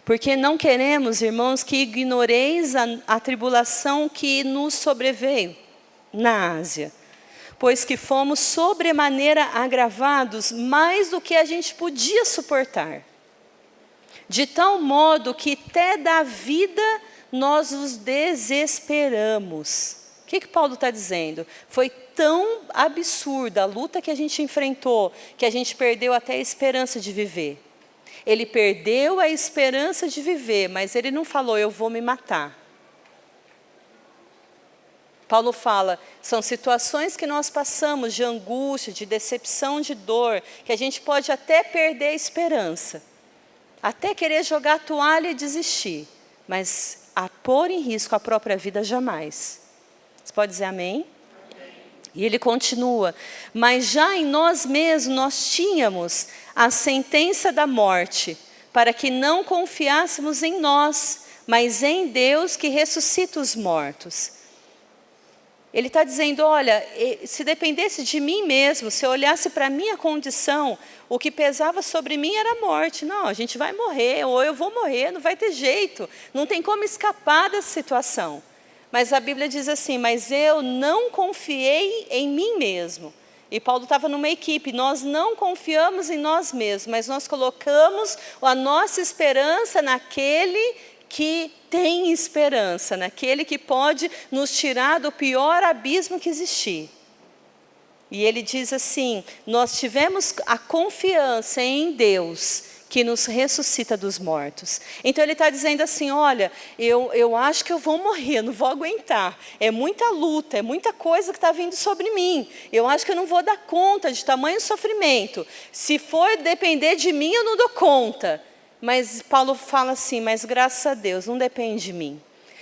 [SPEAKER 1] Porque não queremos, irmãos, que ignoreis a tribulação que nos sobreveio na Ásia, pois que fomos sobremaneira agravados mais do que a gente podia suportar, de tal modo que até da vida nós nos desesperamos. O que Paulo está dizendo? Foi tão absurda a luta que a gente enfrentou, que a gente perdeu até a esperança de viver. Ele perdeu a esperança de viver, mas ele não falou, eu vou me matar. Paulo fala, são situações que nós passamos de angústia, de decepção, de dor, que a gente pode até perder a esperança, até querer jogar a toalha e desistir, mas a pôr em risco a própria vida jamais. Você pode dizer amém? E ele continua, mas já em nós mesmos nós tínhamos a sentença da morte, para que não confiássemos em nós, mas em Deus que ressuscita os mortos. Ele está dizendo, olha, se dependesse de mim mesmo, se eu olhasse para a minha condição, o que pesava sobre mim era a morte. Não, a gente vai morrer, ou eu vou morrer, não vai ter jeito, não tem como escapar dessa situação. Mas a Bíblia diz assim, mas eu não confiei em mim mesmo. E Paulo estava numa equipe, nós não confiamos em nós mesmos, mas nós colocamos a nossa esperança naquele que tem esperança, naquele que pode nos tirar do pior abismo que existir. E ele diz assim, nós tivemos a confiança em Deus, que nos ressuscita dos mortos. Então ele está dizendo assim, olha, eu acho que eu vou morrer, não vou aguentar. É muita luta, é muita coisa que está vindo sobre mim. Eu acho que eu não vou dar conta de tamanho sofrimento. Se for depender de mim, eu não dou conta. Mas Paulo fala assim, mas graças a Deus, não depende de mim.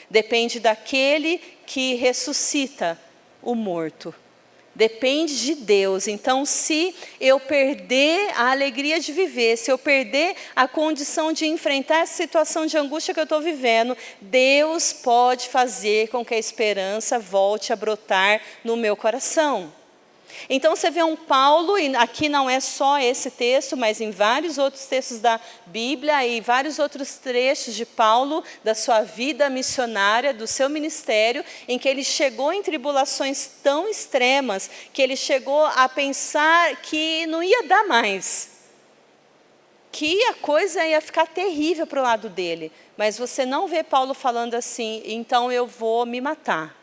[SPEAKER 1] Depende daquele que ressuscita o morto. Depende de Deus. Então, se eu perder a alegria de viver, se eu perder a condição de enfrentar essa situação de angústia que eu estou vivendo, Deus pode fazer com que a esperança volte a brotar no meu coração. Então você vê um Paulo, e aqui não é só esse texto, mas em vários outros textos da Bíblia e vários outros trechos de Paulo, da sua vida missionária, do seu ministério, em que ele chegou em tribulações tão extremas, que ele chegou a pensar que não ia dar mais, que a coisa ia ficar terrível para o lado dele. Mas você não vê Paulo falando assim, então eu vou me matar.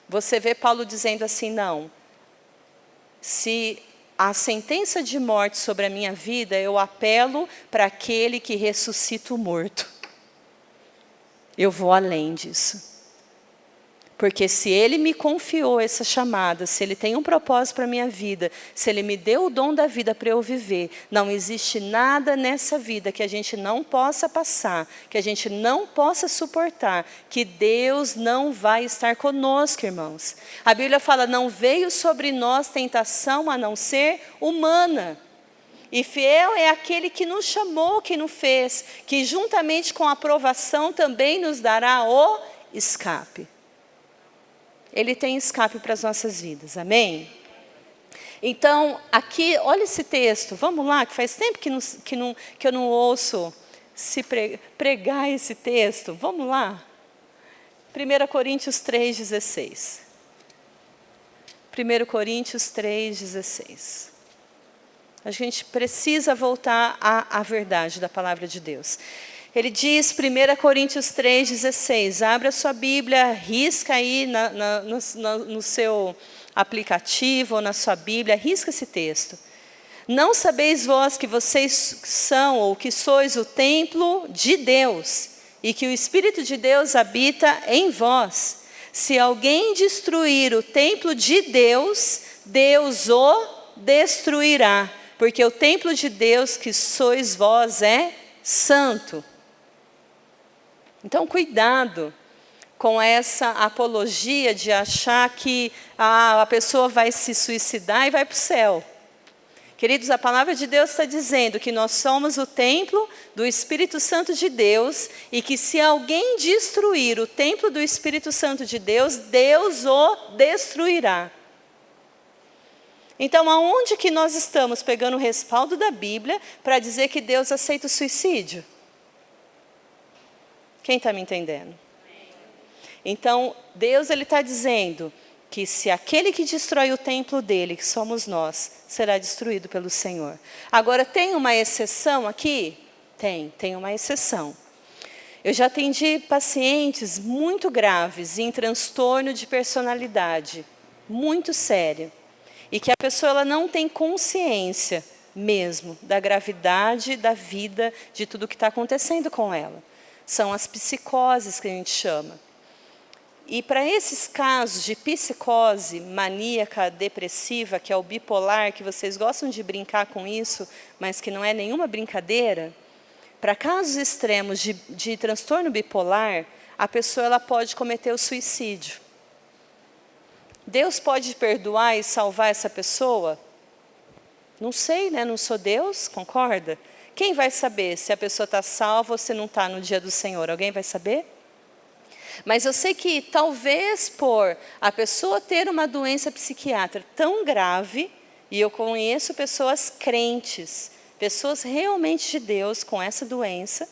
[SPEAKER 1] Você vê Paulo dizendo assim, não, se a sentença de morte sobre a minha vida, eu apelo para aquele que ressuscita o morto. Eu vou além disso. Porque se Ele me confiou essa chamada, se Ele tem um propósito para a minha vida, se Ele me deu o dom da vida para eu viver, não existe nada nessa vida que a gente não possa passar, que a gente não possa suportar, que Deus não vai estar conosco, irmãos. A Bíblia fala, não veio sobre nós tentação a não ser humana. E fiel é aquele que nos chamou, que nos fez, que juntamente com a aprovação também nos dará o escape. Ele tem escape para as nossas vidas, amém? Então, aqui, olha esse texto, vamos lá, que faz tempo que eu não ouço se pregar esse texto. Vamos lá. 1 Coríntios 3,16. 1 Coríntios 3,16. A gente precisa voltar à verdade da palavra de Deus. Ele diz, 1 Coríntios 3,16, abre a sua Bíblia, risca aí no seu aplicativo ou na sua Bíblia, risca esse texto. Não sabeis vós que vocês são ou que sois o templo de Deus e que o Espírito de Deus habita em vós? Se alguém destruir o templo de Deus, Deus o destruirá, porque o templo de Deus que sois vós é santo. Então, cuidado com essa apologia de achar que a pessoa vai se suicidar e vai para o céu. Queridos, a palavra de Deus está dizendo que nós somos o templo do Espírito Santo de Deus e que se alguém destruir o templo do Espírito Santo de Deus, Deus o destruirá. Então, aonde que nós estamos pegando o respaldo da Bíblia para dizer que Deus aceita o suicídio? Quem está me entendendo? Então, Deus está dizendo que se aquele que destrói o templo dele, que somos nós, será destruído pelo Senhor. Agora, tem uma exceção aqui? Tem uma exceção. Eu já atendi pacientes muito graves em transtorno de personalidade, muito sério, e que a pessoa ela não tem consciência mesmo da gravidade da vida, de tudo que está acontecendo com ela. São as psicoses que a gente chama. E para esses casos de psicose maníaca, depressiva, que é o bipolar, que vocês gostam de brincar com isso, mas que não é nenhuma brincadeira, para casos extremos de transtorno bipolar, a pessoa ela pode cometer o suicídio. Deus pode perdoar e salvar essa pessoa? Não sei, né? Não sou Deus, concorda? Quem vai saber se a pessoa está salva ou se não está no dia do Senhor? Alguém vai saber? Mas eu sei que talvez por a pessoa ter uma doença psiquiátrica tão grave, e eu conheço pessoas crentes, pessoas realmente de Deus com essa doença,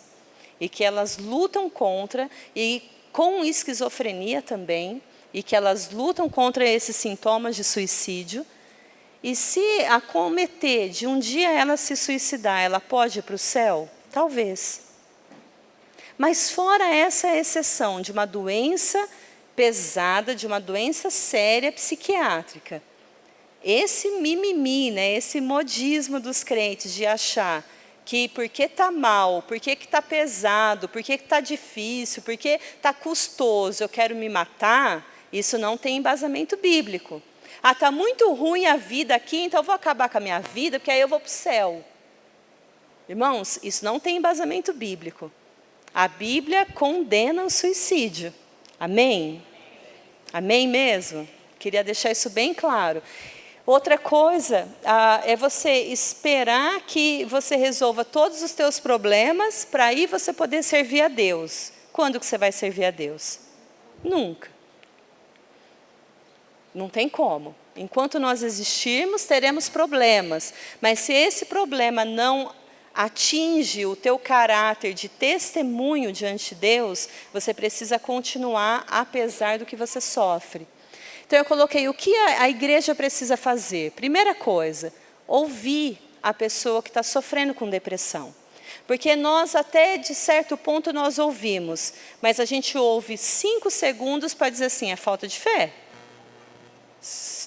[SPEAKER 1] e que elas lutam contra, e com esquizofrenia também, e que elas lutam contra esses sintomas de suicídio, e se acometer de um dia ela se suicidar, ela pode ir para o céu? Talvez. Mas fora essa exceção de uma doença pesada, de uma doença séria psiquiátrica, esse mimimi, né, esse modismo dos crentes de achar que porque está mal, porque está pesado, porque está difícil, porque está custoso, eu quero me matar, isso não tem embasamento bíblico. Ah, está muito ruim a vida aqui, então eu vou acabar com a minha vida, porque aí eu vou para o céu. Irmãos, isso não tem embasamento bíblico. A Bíblia condena o suicídio. Amém? Amém mesmo? Queria deixar isso bem claro. Outra coisa é você esperar que você resolva todos os teus problemas para aí você poder servir a Deus. Quando que você vai servir a Deus? Nunca. Não tem como. Enquanto nós existirmos, teremos problemas. Mas se esse problema não atinge o teu caráter de testemunho diante de Deus, você precisa continuar apesar do que você sofre. Então eu coloquei o que a igreja precisa fazer. Primeira coisa, ouvir a pessoa que está sofrendo com depressão. Porque nós até de certo ponto nós ouvimos, mas a gente ouve 5 segundos para dizer assim, é falta de fé.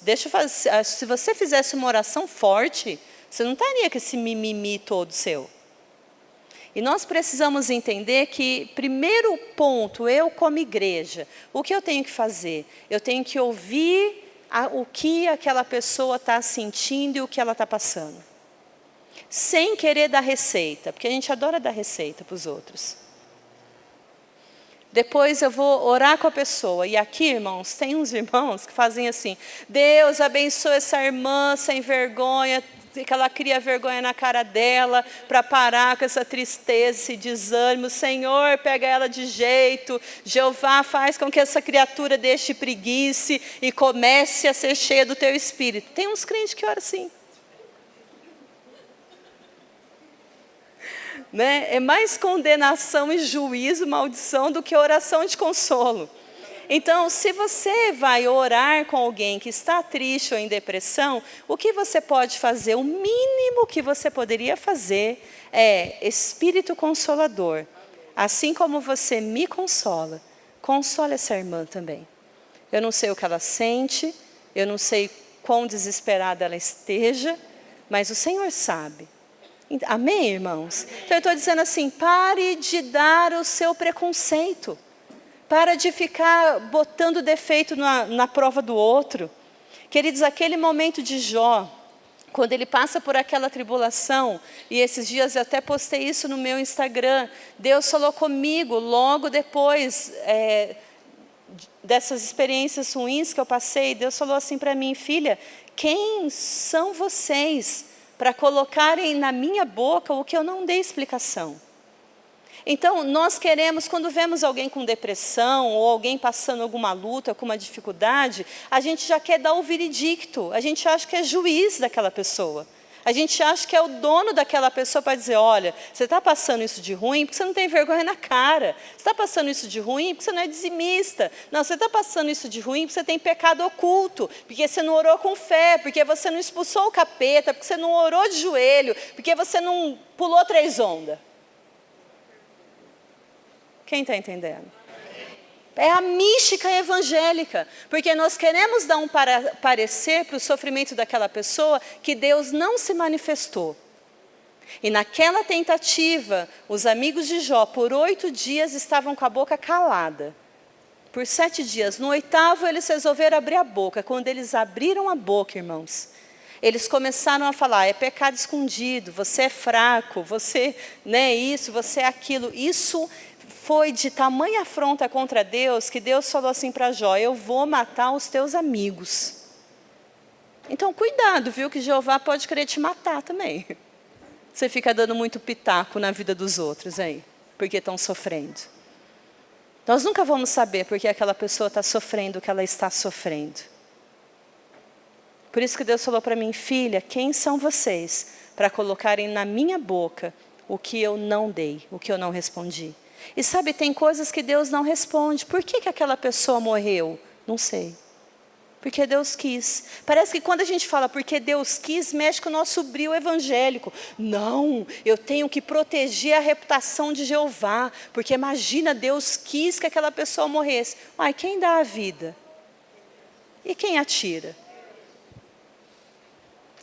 [SPEAKER 1] Deixa eu fazer, se você fizesse uma oração forte, você não estaria com esse mimimi todo seu. E nós precisamos entender que, primeiro ponto, eu como igreja, o que eu tenho que fazer? Eu tenho que ouvir o que aquela pessoa está sentindo e o que ela está passando. Sem querer dar receita, porque a gente adora dar receita para os outros. Depois eu vou orar com a pessoa. E aqui, irmãos, tem uns irmãos que fazem assim, Deus abençoe essa irmã sem vergonha, que ela cria vergonha na cara dela, para parar com essa tristeza, esse desânimo. Senhor, pega ela de jeito. Jeová, faz com que essa criatura deixe preguiça e comece a ser cheia do teu Espírito. Tem uns crentes que oram assim. Né? É mais condenação e juízo, maldição, do que oração de consolo. Então, se você vai orar com alguém que está triste ou em depressão, o que você pode fazer? O mínimo que você poderia fazer é Espírito Consolador. Assim como você me consola, console essa irmã também. Eu não sei o que ela sente, eu não sei quão desesperada ela esteja, mas o Senhor sabe. Amém, irmãos? Então, eu estou dizendo assim, pare de dar o seu preconceito. Para de ficar botando defeito na prova do outro. Queridos, aquele momento de Jó, quando ele passa por aquela tribulação, e esses dias eu até postei isso no meu Instagram, Deus falou comigo, logo depois dessas experiências ruins que eu passei, Deus falou assim para mim, filha, quem são vocês para colocarem na minha boca o que eu não dei explicação. Então, nós queremos, quando vemos alguém com depressão, ou alguém passando alguma luta, alguma dificuldade, a gente já quer dar o veredicto, a gente acha que é juiz daquela pessoa. A gente acha que é o dono daquela pessoa para dizer, olha, você está passando isso de ruim porque você não tem vergonha na cara. Você está passando isso de ruim porque você não é dizimista. Não, você está passando isso de ruim porque você tem pecado oculto, porque você não orou com fé, porque você não expulsou o capeta, porque você não orou de joelho, porque você não pulou 3 ondas. Quem está entendendo? É a mística evangélica, porque nós queremos dar um parecer para o sofrimento daquela pessoa que Deus não se manifestou. E naquela tentativa, os amigos de Jó, por 8 dias, estavam com a boca calada. Por 7 dias. No 8º, eles resolveram abrir a boca. Quando eles abriram a boca, irmãos, eles começaram a falar, é pecado escondido, você é fraco, você é isso, você é aquilo. Isso foi de tamanha afronta contra Deus, que Deus falou assim para Jó, eu vou matar os teus amigos. Então, cuidado, viu, que Jeová pode querer te matar também. Você fica dando muito pitaco na vida dos outros aí, porque estão sofrendo. Nós nunca vamos saber porque aquela pessoa está sofrendo o que ela está sofrendo. Por isso que Deus falou para mim, filha, quem são vocês para colocarem na minha boca o que eu não dei, o que eu não respondi? E sabe, tem coisas que Deus não responde. Por que aquela pessoa morreu? Não sei. Porque Deus quis. Parece que quando a gente fala porque Deus quis, mexe com o nosso brio evangélico. Não, eu tenho que proteger a reputação de Jeová. Porque imagina, Deus quis que aquela pessoa morresse. Ai, quem dá a vida? E quem a tira?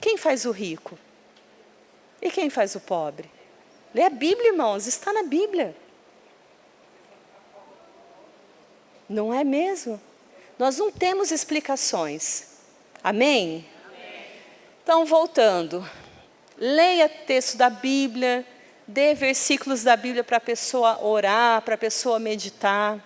[SPEAKER 1] Quem faz o rico? E quem faz o pobre? Lê a Bíblia, irmãos, está na Bíblia. Não é mesmo? Nós não temos explicações. Amém? Amém? Então, voltando. Leia texto da Bíblia, dê versículos da Bíblia para a pessoa orar, para a pessoa meditar.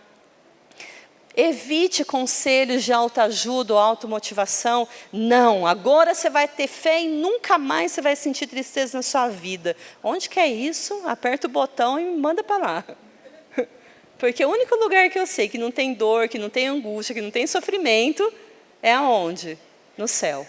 [SPEAKER 1] Evite conselhos de autoajuda ou automotivação. Não, agora você vai ter fé e nunca mais você vai sentir tristeza na sua vida. Onde que é isso? Aperta o botão e manda para lá. Porque o único lugar que eu sei que não tem dor, que não tem angústia, que não tem sofrimento, é aonde? No céu.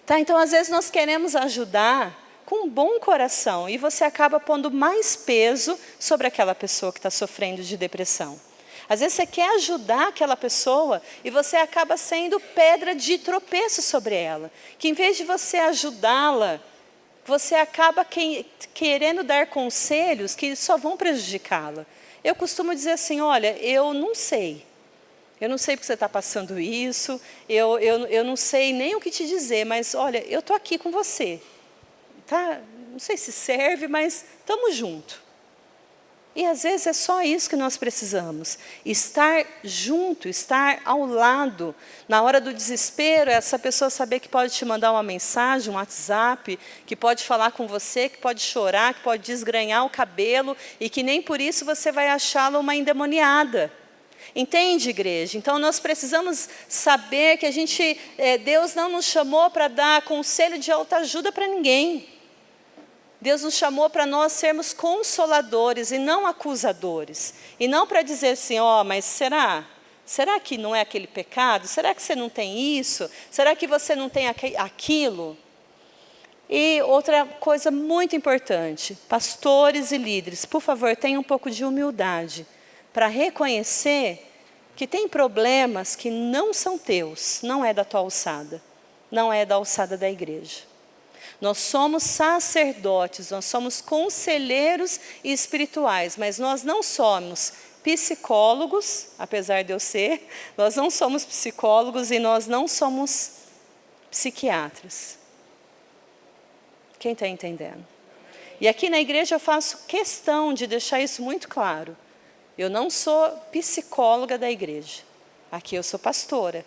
[SPEAKER 1] Tá, então, às vezes, nós queremos ajudar com um bom coração, e você acaba pondo mais peso sobre aquela pessoa que está sofrendo de depressão. Às vezes, você quer ajudar aquela pessoa, e você acaba sendo pedra de tropeço sobre ela. Que, em vez de você ajudá-la, você acaba querendo dar conselhos que só vão prejudicá-la. Eu costumo dizer assim, olha, eu não sei porque você está passando isso, eu não sei nem o que te dizer, mas olha, eu estou aqui com você. Tá? Não sei se serve, mas estamos juntos. E às vezes é só isso que nós precisamos, estar junto, estar ao lado. Na hora do desespero, essa pessoa saber que pode te mandar uma mensagem, um WhatsApp, que pode falar com você, que pode chorar, que pode desgrenhar o cabelo, e que nem por isso você vai achá-la uma endemoniada. Entende, igreja? Então, nós precisamos saber que Deus não nos chamou para dar conselho de autoajuda para ninguém. Deus nos chamou para nós sermos consoladores e não acusadores. E não para dizer assim, mas será? Será que não é aquele pecado? Será que você não tem isso? Será que você não tem aquilo? E outra coisa muito importante, pastores e líderes, por favor, tenham um pouco de humildade para reconhecer que tem problemas que não são teus, não é da tua alçada, não é da alçada da igreja. Nós somos sacerdotes, nós somos conselheiros espirituais, mas nós não somos psicólogos, apesar de eu ser, nós não somos psicólogos e nós não somos psiquiatras. Quem está entendendo? E aqui na igreja eu faço questão de deixar isso muito claro. Eu não sou psicóloga da igreja, aqui eu sou pastora.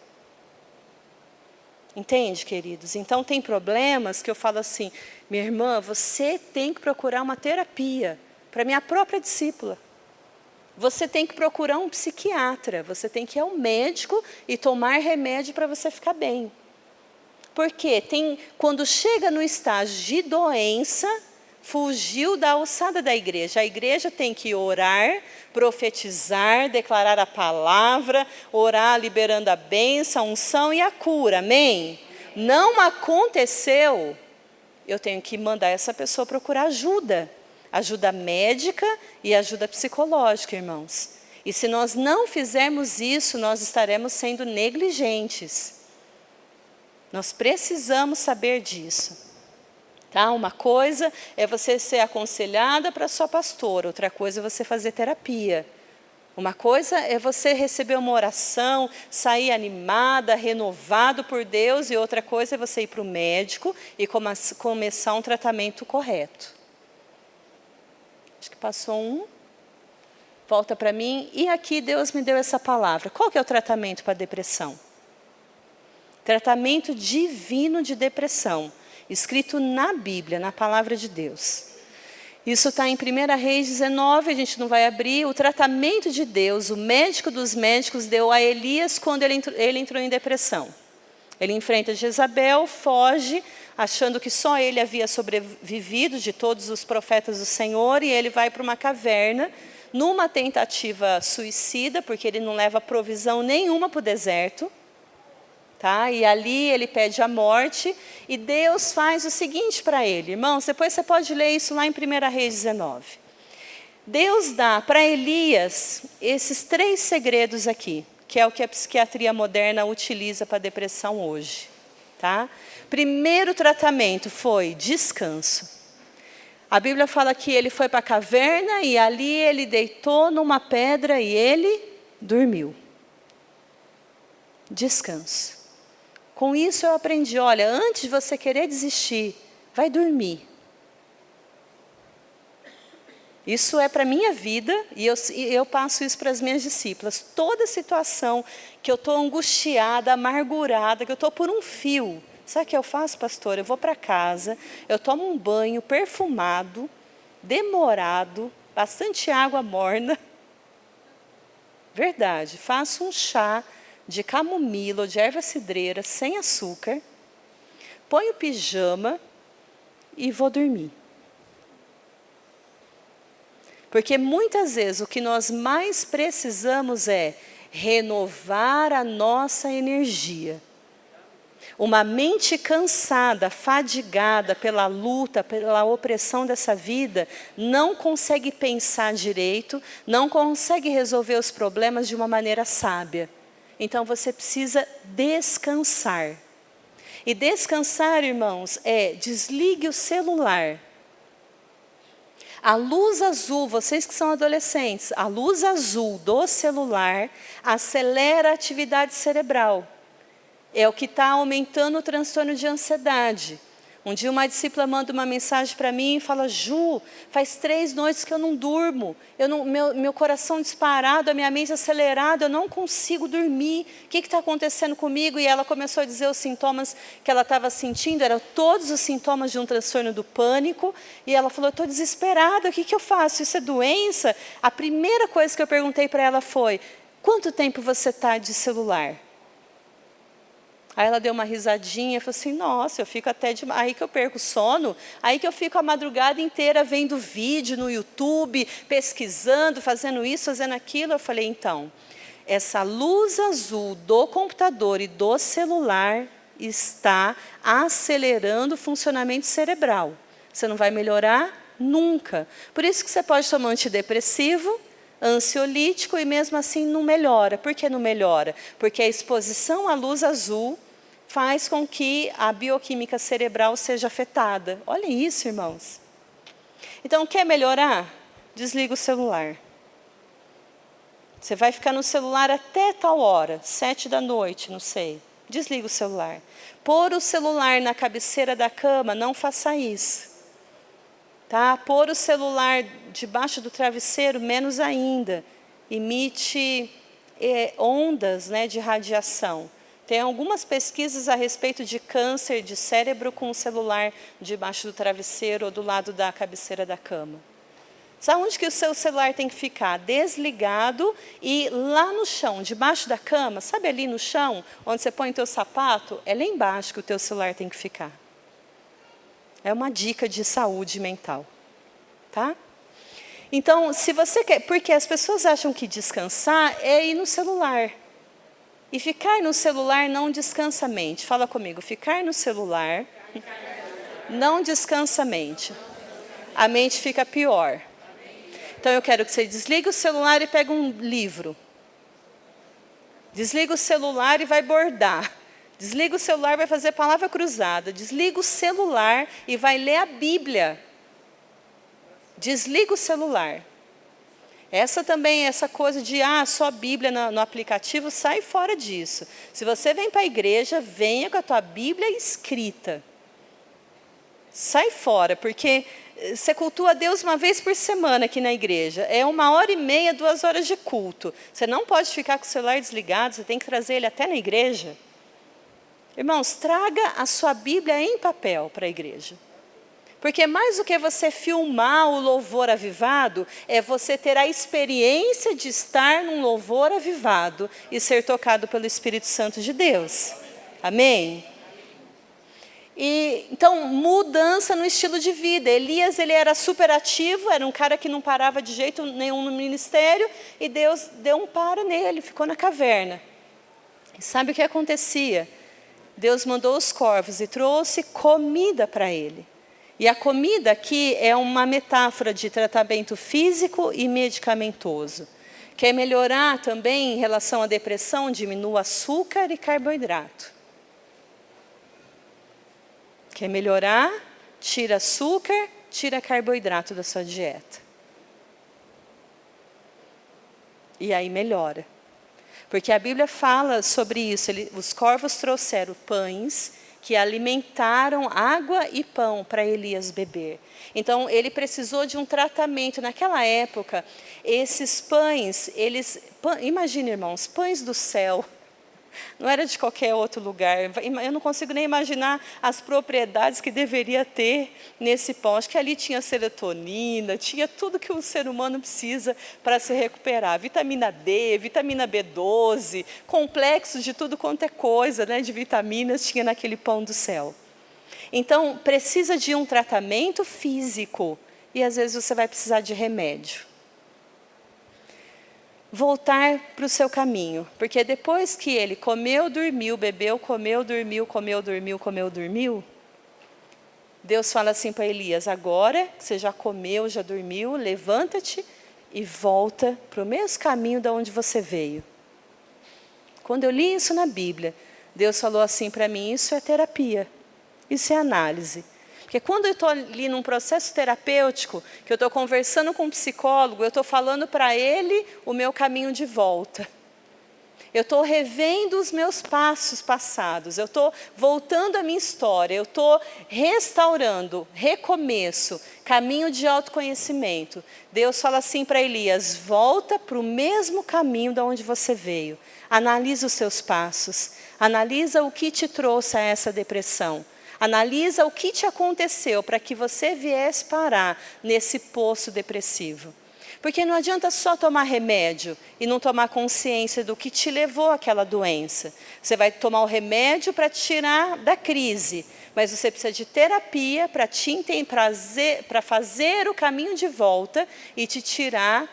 [SPEAKER 1] Entende, queridos? Então, tem problemas que eu falo assim, minha irmã, você tem que procurar uma terapia para minha própria discípula. Você tem que procurar um psiquiatra, você tem que ir ao médico e tomar remédio para você ficar bem. Porque quando chega no estágio de doença, fugiu da alçada da igreja. A igreja tem que orar, profetizar, declarar a palavra, orar liberando a bênção, a unção e a cura. Amém? Não aconteceu, eu tenho que mandar essa pessoa procurar ajuda. Ajuda médica e ajuda psicológica, irmãos. E se nós não fizermos isso, nós estaremos sendo negligentes. Nós precisamos saber disso. Tá? Uma coisa é você ser aconselhada para sua pastora, outra coisa é você fazer terapia. Uma coisa é você receber uma oração, sair animada, renovado por Deus, e outra coisa é você ir para o médico e começar um tratamento correto. Acho que passou um. Volta para mim. E aqui Deus me deu essa palavra. Qual que é o tratamento para a depressão? Tratamento divino de depressão. Escrito na Bíblia, na palavra de Deus. Isso está em 1 Reis 19, a gente não vai abrir. O tratamento de Deus, o médico dos médicos, deu a Elias quando ele entrou em depressão. Ele enfrenta Jezabel, foge, achando que só ele havia sobrevivido de todos os profetas do Senhor, e ele vai para uma caverna, numa tentativa suicida, porque ele não leva provisão nenhuma para o deserto. Tá? E ali ele pede a morte, e Deus faz o seguinte para ele. Irmãos, depois você pode ler isso lá em 1 Reis 19. Deus dá para Elias esses 3 segredos aqui, que é o que a psiquiatria moderna utiliza para a depressão hoje. Tá? Primeiro tratamento foi descanso. A Bíblia fala que ele foi para a caverna, e ali ele deitou numa pedra e ele dormiu. Descanso. Com isso eu aprendi, olha, antes de você querer desistir, vai dormir. Isso é para a minha vida, e eu passo isso para as minhas discípulas. Toda situação que eu estou angustiada, amargurada, que eu estou por um fio, sabe o que eu faço, pastor? Eu vou para casa, eu tomo um banho perfumado, demorado, bastante água morna. Verdade, faço um chá de camomila ou de erva cidreira, sem açúcar, ponho pijama e vou dormir. Porque muitas vezes o que nós mais precisamos é renovar a nossa energia. Uma mente cansada, fadigada pela luta, pela opressão dessa vida, não consegue pensar direito, não consegue resolver os problemas de uma maneira sábia. Então você precisa descansar. E descansar, irmãos, desligue o celular. A luz azul, vocês que são adolescentes, a luz azul do celular acelera a atividade cerebral. É o que está aumentando o transtorno de ansiedade. Um dia uma discípula manda uma mensagem para mim e fala: Ju, faz 3 noites que eu não durmo, meu coração disparado, a minha mente acelerada, eu não consigo dormir, o que está acontecendo comigo? E ela começou a dizer os sintomas que ela estava sentindo, eram todos os sintomas de um transtorno do pânico, e ela falou: eu estou desesperada, o que eu faço? Isso é doença? A primeira coisa que eu perguntei para ela foi: quanto tempo você está de celular? Aí ela deu uma risadinha e falou assim: nossa, eu fico até demais. Aí que eu perco o sono, aí que eu fico a madrugada inteira vendo vídeo no YouTube, pesquisando, fazendo isso, fazendo aquilo. Eu falei: então, essa luz azul do computador e do celular está acelerando o funcionamento cerebral. Você não vai melhorar nunca. Por isso que você pode tomar antidepressivo, ansiolítico, e mesmo assim não melhora. Por que não melhora? Porque a exposição à luz azul faz com que a bioquímica cerebral seja afetada. Olha isso, irmãos. Então, quer melhorar? Desliga o celular. Você vai ficar no celular até tal hora, 7 da noite, não sei. Desliga o celular. Pôr o celular na cabeceira da cama, não faça isso. Tá? Pôr o celular debaixo do travesseiro, menos ainda. Emite ondas, né, de radiação. Tem algumas pesquisas a respeito de câncer de cérebro com o celular debaixo do travesseiro ou do lado da cabeceira da cama. Sabe onde que o seu celular tem que ficar? Desligado e lá no chão, debaixo da cama, sabe ali no chão, onde você põe o teu sapato? É lá embaixo que o teu celular tem que ficar. É uma dica de saúde mental, tá? Então, se você quer, porque as pessoas acham que descansar é ir no celular. E ficar no celular não descansa a mente. Fala comigo, ficar no celular não descansa a mente. A mente fica pior. Então, eu quero que você desligue o celular e pegue um livro. Desliga o celular e vai bordar. Desliga o celular e vai fazer palavra cruzada. Desliga o celular e vai ler a Bíblia. Desliga o celular. Essa também, essa coisa de, só a Bíblia no aplicativo, sai fora disso. Se você vem para a igreja, venha com a tua Bíblia escrita. Sai fora, porque você cultua a Deus uma vez por semana aqui na igreja. É 1h30, 2 horas de culto. Você não pode ficar com o celular desligado, você tem que trazer ele até na igreja. Irmãos, traga a sua Bíblia em papel para a igreja. Porque mais do que você filmar o louvor avivado, é você ter a experiência de estar num louvor avivado e ser tocado pelo Espírito Santo de Deus. Amém? E, então, mudança no estilo de vida. Elias, ele era super ativo, era um cara que não parava de jeito nenhum no ministério, e Deus deu um para nele, ficou na caverna. E sabe o que acontecia? Deus mandou os corvos e trouxe comida para ele. E a comida aqui é uma metáfora de tratamento físico e medicamentoso. Quer melhorar também em relação à depressão, diminua açúcar e carboidrato. Quer melhorar? Tira açúcar, tira carboidrato da sua dieta. E aí melhora. Porque a Bíblia fala sobre isso. Os corvos trouxeram pães que alimentaram água e pão para Elias beber. Então, ele precisou de um tratamento. Naquela época, esses pães, imagine, irmãos, pães do céu. Não era de qualquer outro lugar. Eu não consigo nem imaginar as propriedades que deveria ter nesse pão. Acho que ali tinha serotonina, tinha tudo que o ser humano precisa para se recuperar. Vitamina D, vitamina B12, complexos de tudo quanto é coisa, né, de vitaminas, tinha naquele pão do céu. Então, precisa de um tratamento físico. E às vezes você vai precisar de remédio. Voltar para o seu caminho. Porque depois que ele comeu, dormiu, bebeu, comeu, dormiu, comeu, dormiu, comeu, dormiu, Deus fala assim para Elias: agora que você já comeu, já dormiu, levanta-te e volta para o mesmo caminho de onde você veio. Quando eu li isso na Bíblia, Deus falou assim para mim: isso é terapia, isso é análise. Porque quando eu estou ali num processo terapêutico, que eu estou conversando com um psicólogo, eu estou falando para ele o meu caminho de volta. Eu estou revendo os meus passos passados, eu estou voltando à minha história, eu estou restaurando, recomeço, caminho de autoconhecimento. Deus fala assim para Elias: volta para o mesmo caminho de onde você veio. Analisa os seus passos, analisa o que te trouxe a essa depressão. Analisa o que te aconteceu para que você viesse parar nesse poço depressivo. Porque não adianta só tomar remédio e não tomar consciência do que te levou àquela doença. Você vai tomar o remédio para te tirar da crise, mas você precisa de terapia para fazer o caminho de volta e te tirar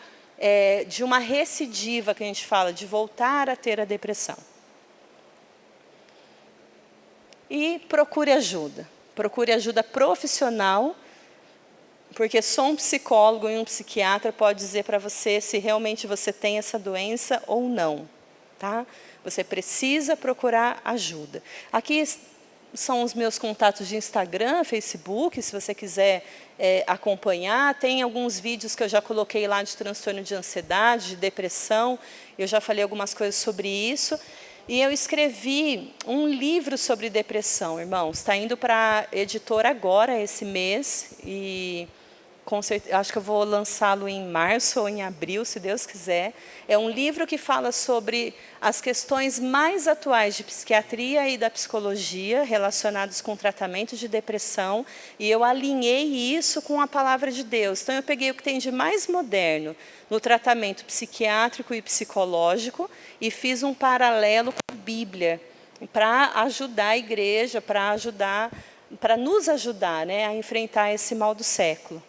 [SPEAKER 1] de uma recidiva, que a gente fala, de voltar a ter a depressão. E procure ajuda profissional, porque só um psicólogo e um psiquiatra pode dizer para você se realmente você tem essa doença ou não, tá? Você precisa procurar ajuda. Aqui são os meus contatos de Instagram, Facebook, se você quiser acompanhar. Tem alguns vídeos que eu já coloquei lá de transtorno de ansiedade, de depressão. Eu já falei algumas coisas sobre isso. E eu escrevi um livro sobre depressão, irmãos. Está indo para a editora agora, esse mês. E acho que eu vou lançá-lo em março ou em abril, se Deus quiser. É um livro que fala sobre as questões mais atuais de psiquiatria e da psicologia relacionados com o tratamento de depressão, e eu alinhei isso com a palavra de Deus. Então eu peguei o que tem de mais moderno no tratamento psiquiátrico e psicológico e fiz um paralelo com a Bíblia, para ajudar a igreja, para nos ajudar, né, a enfrentar esse mal do século.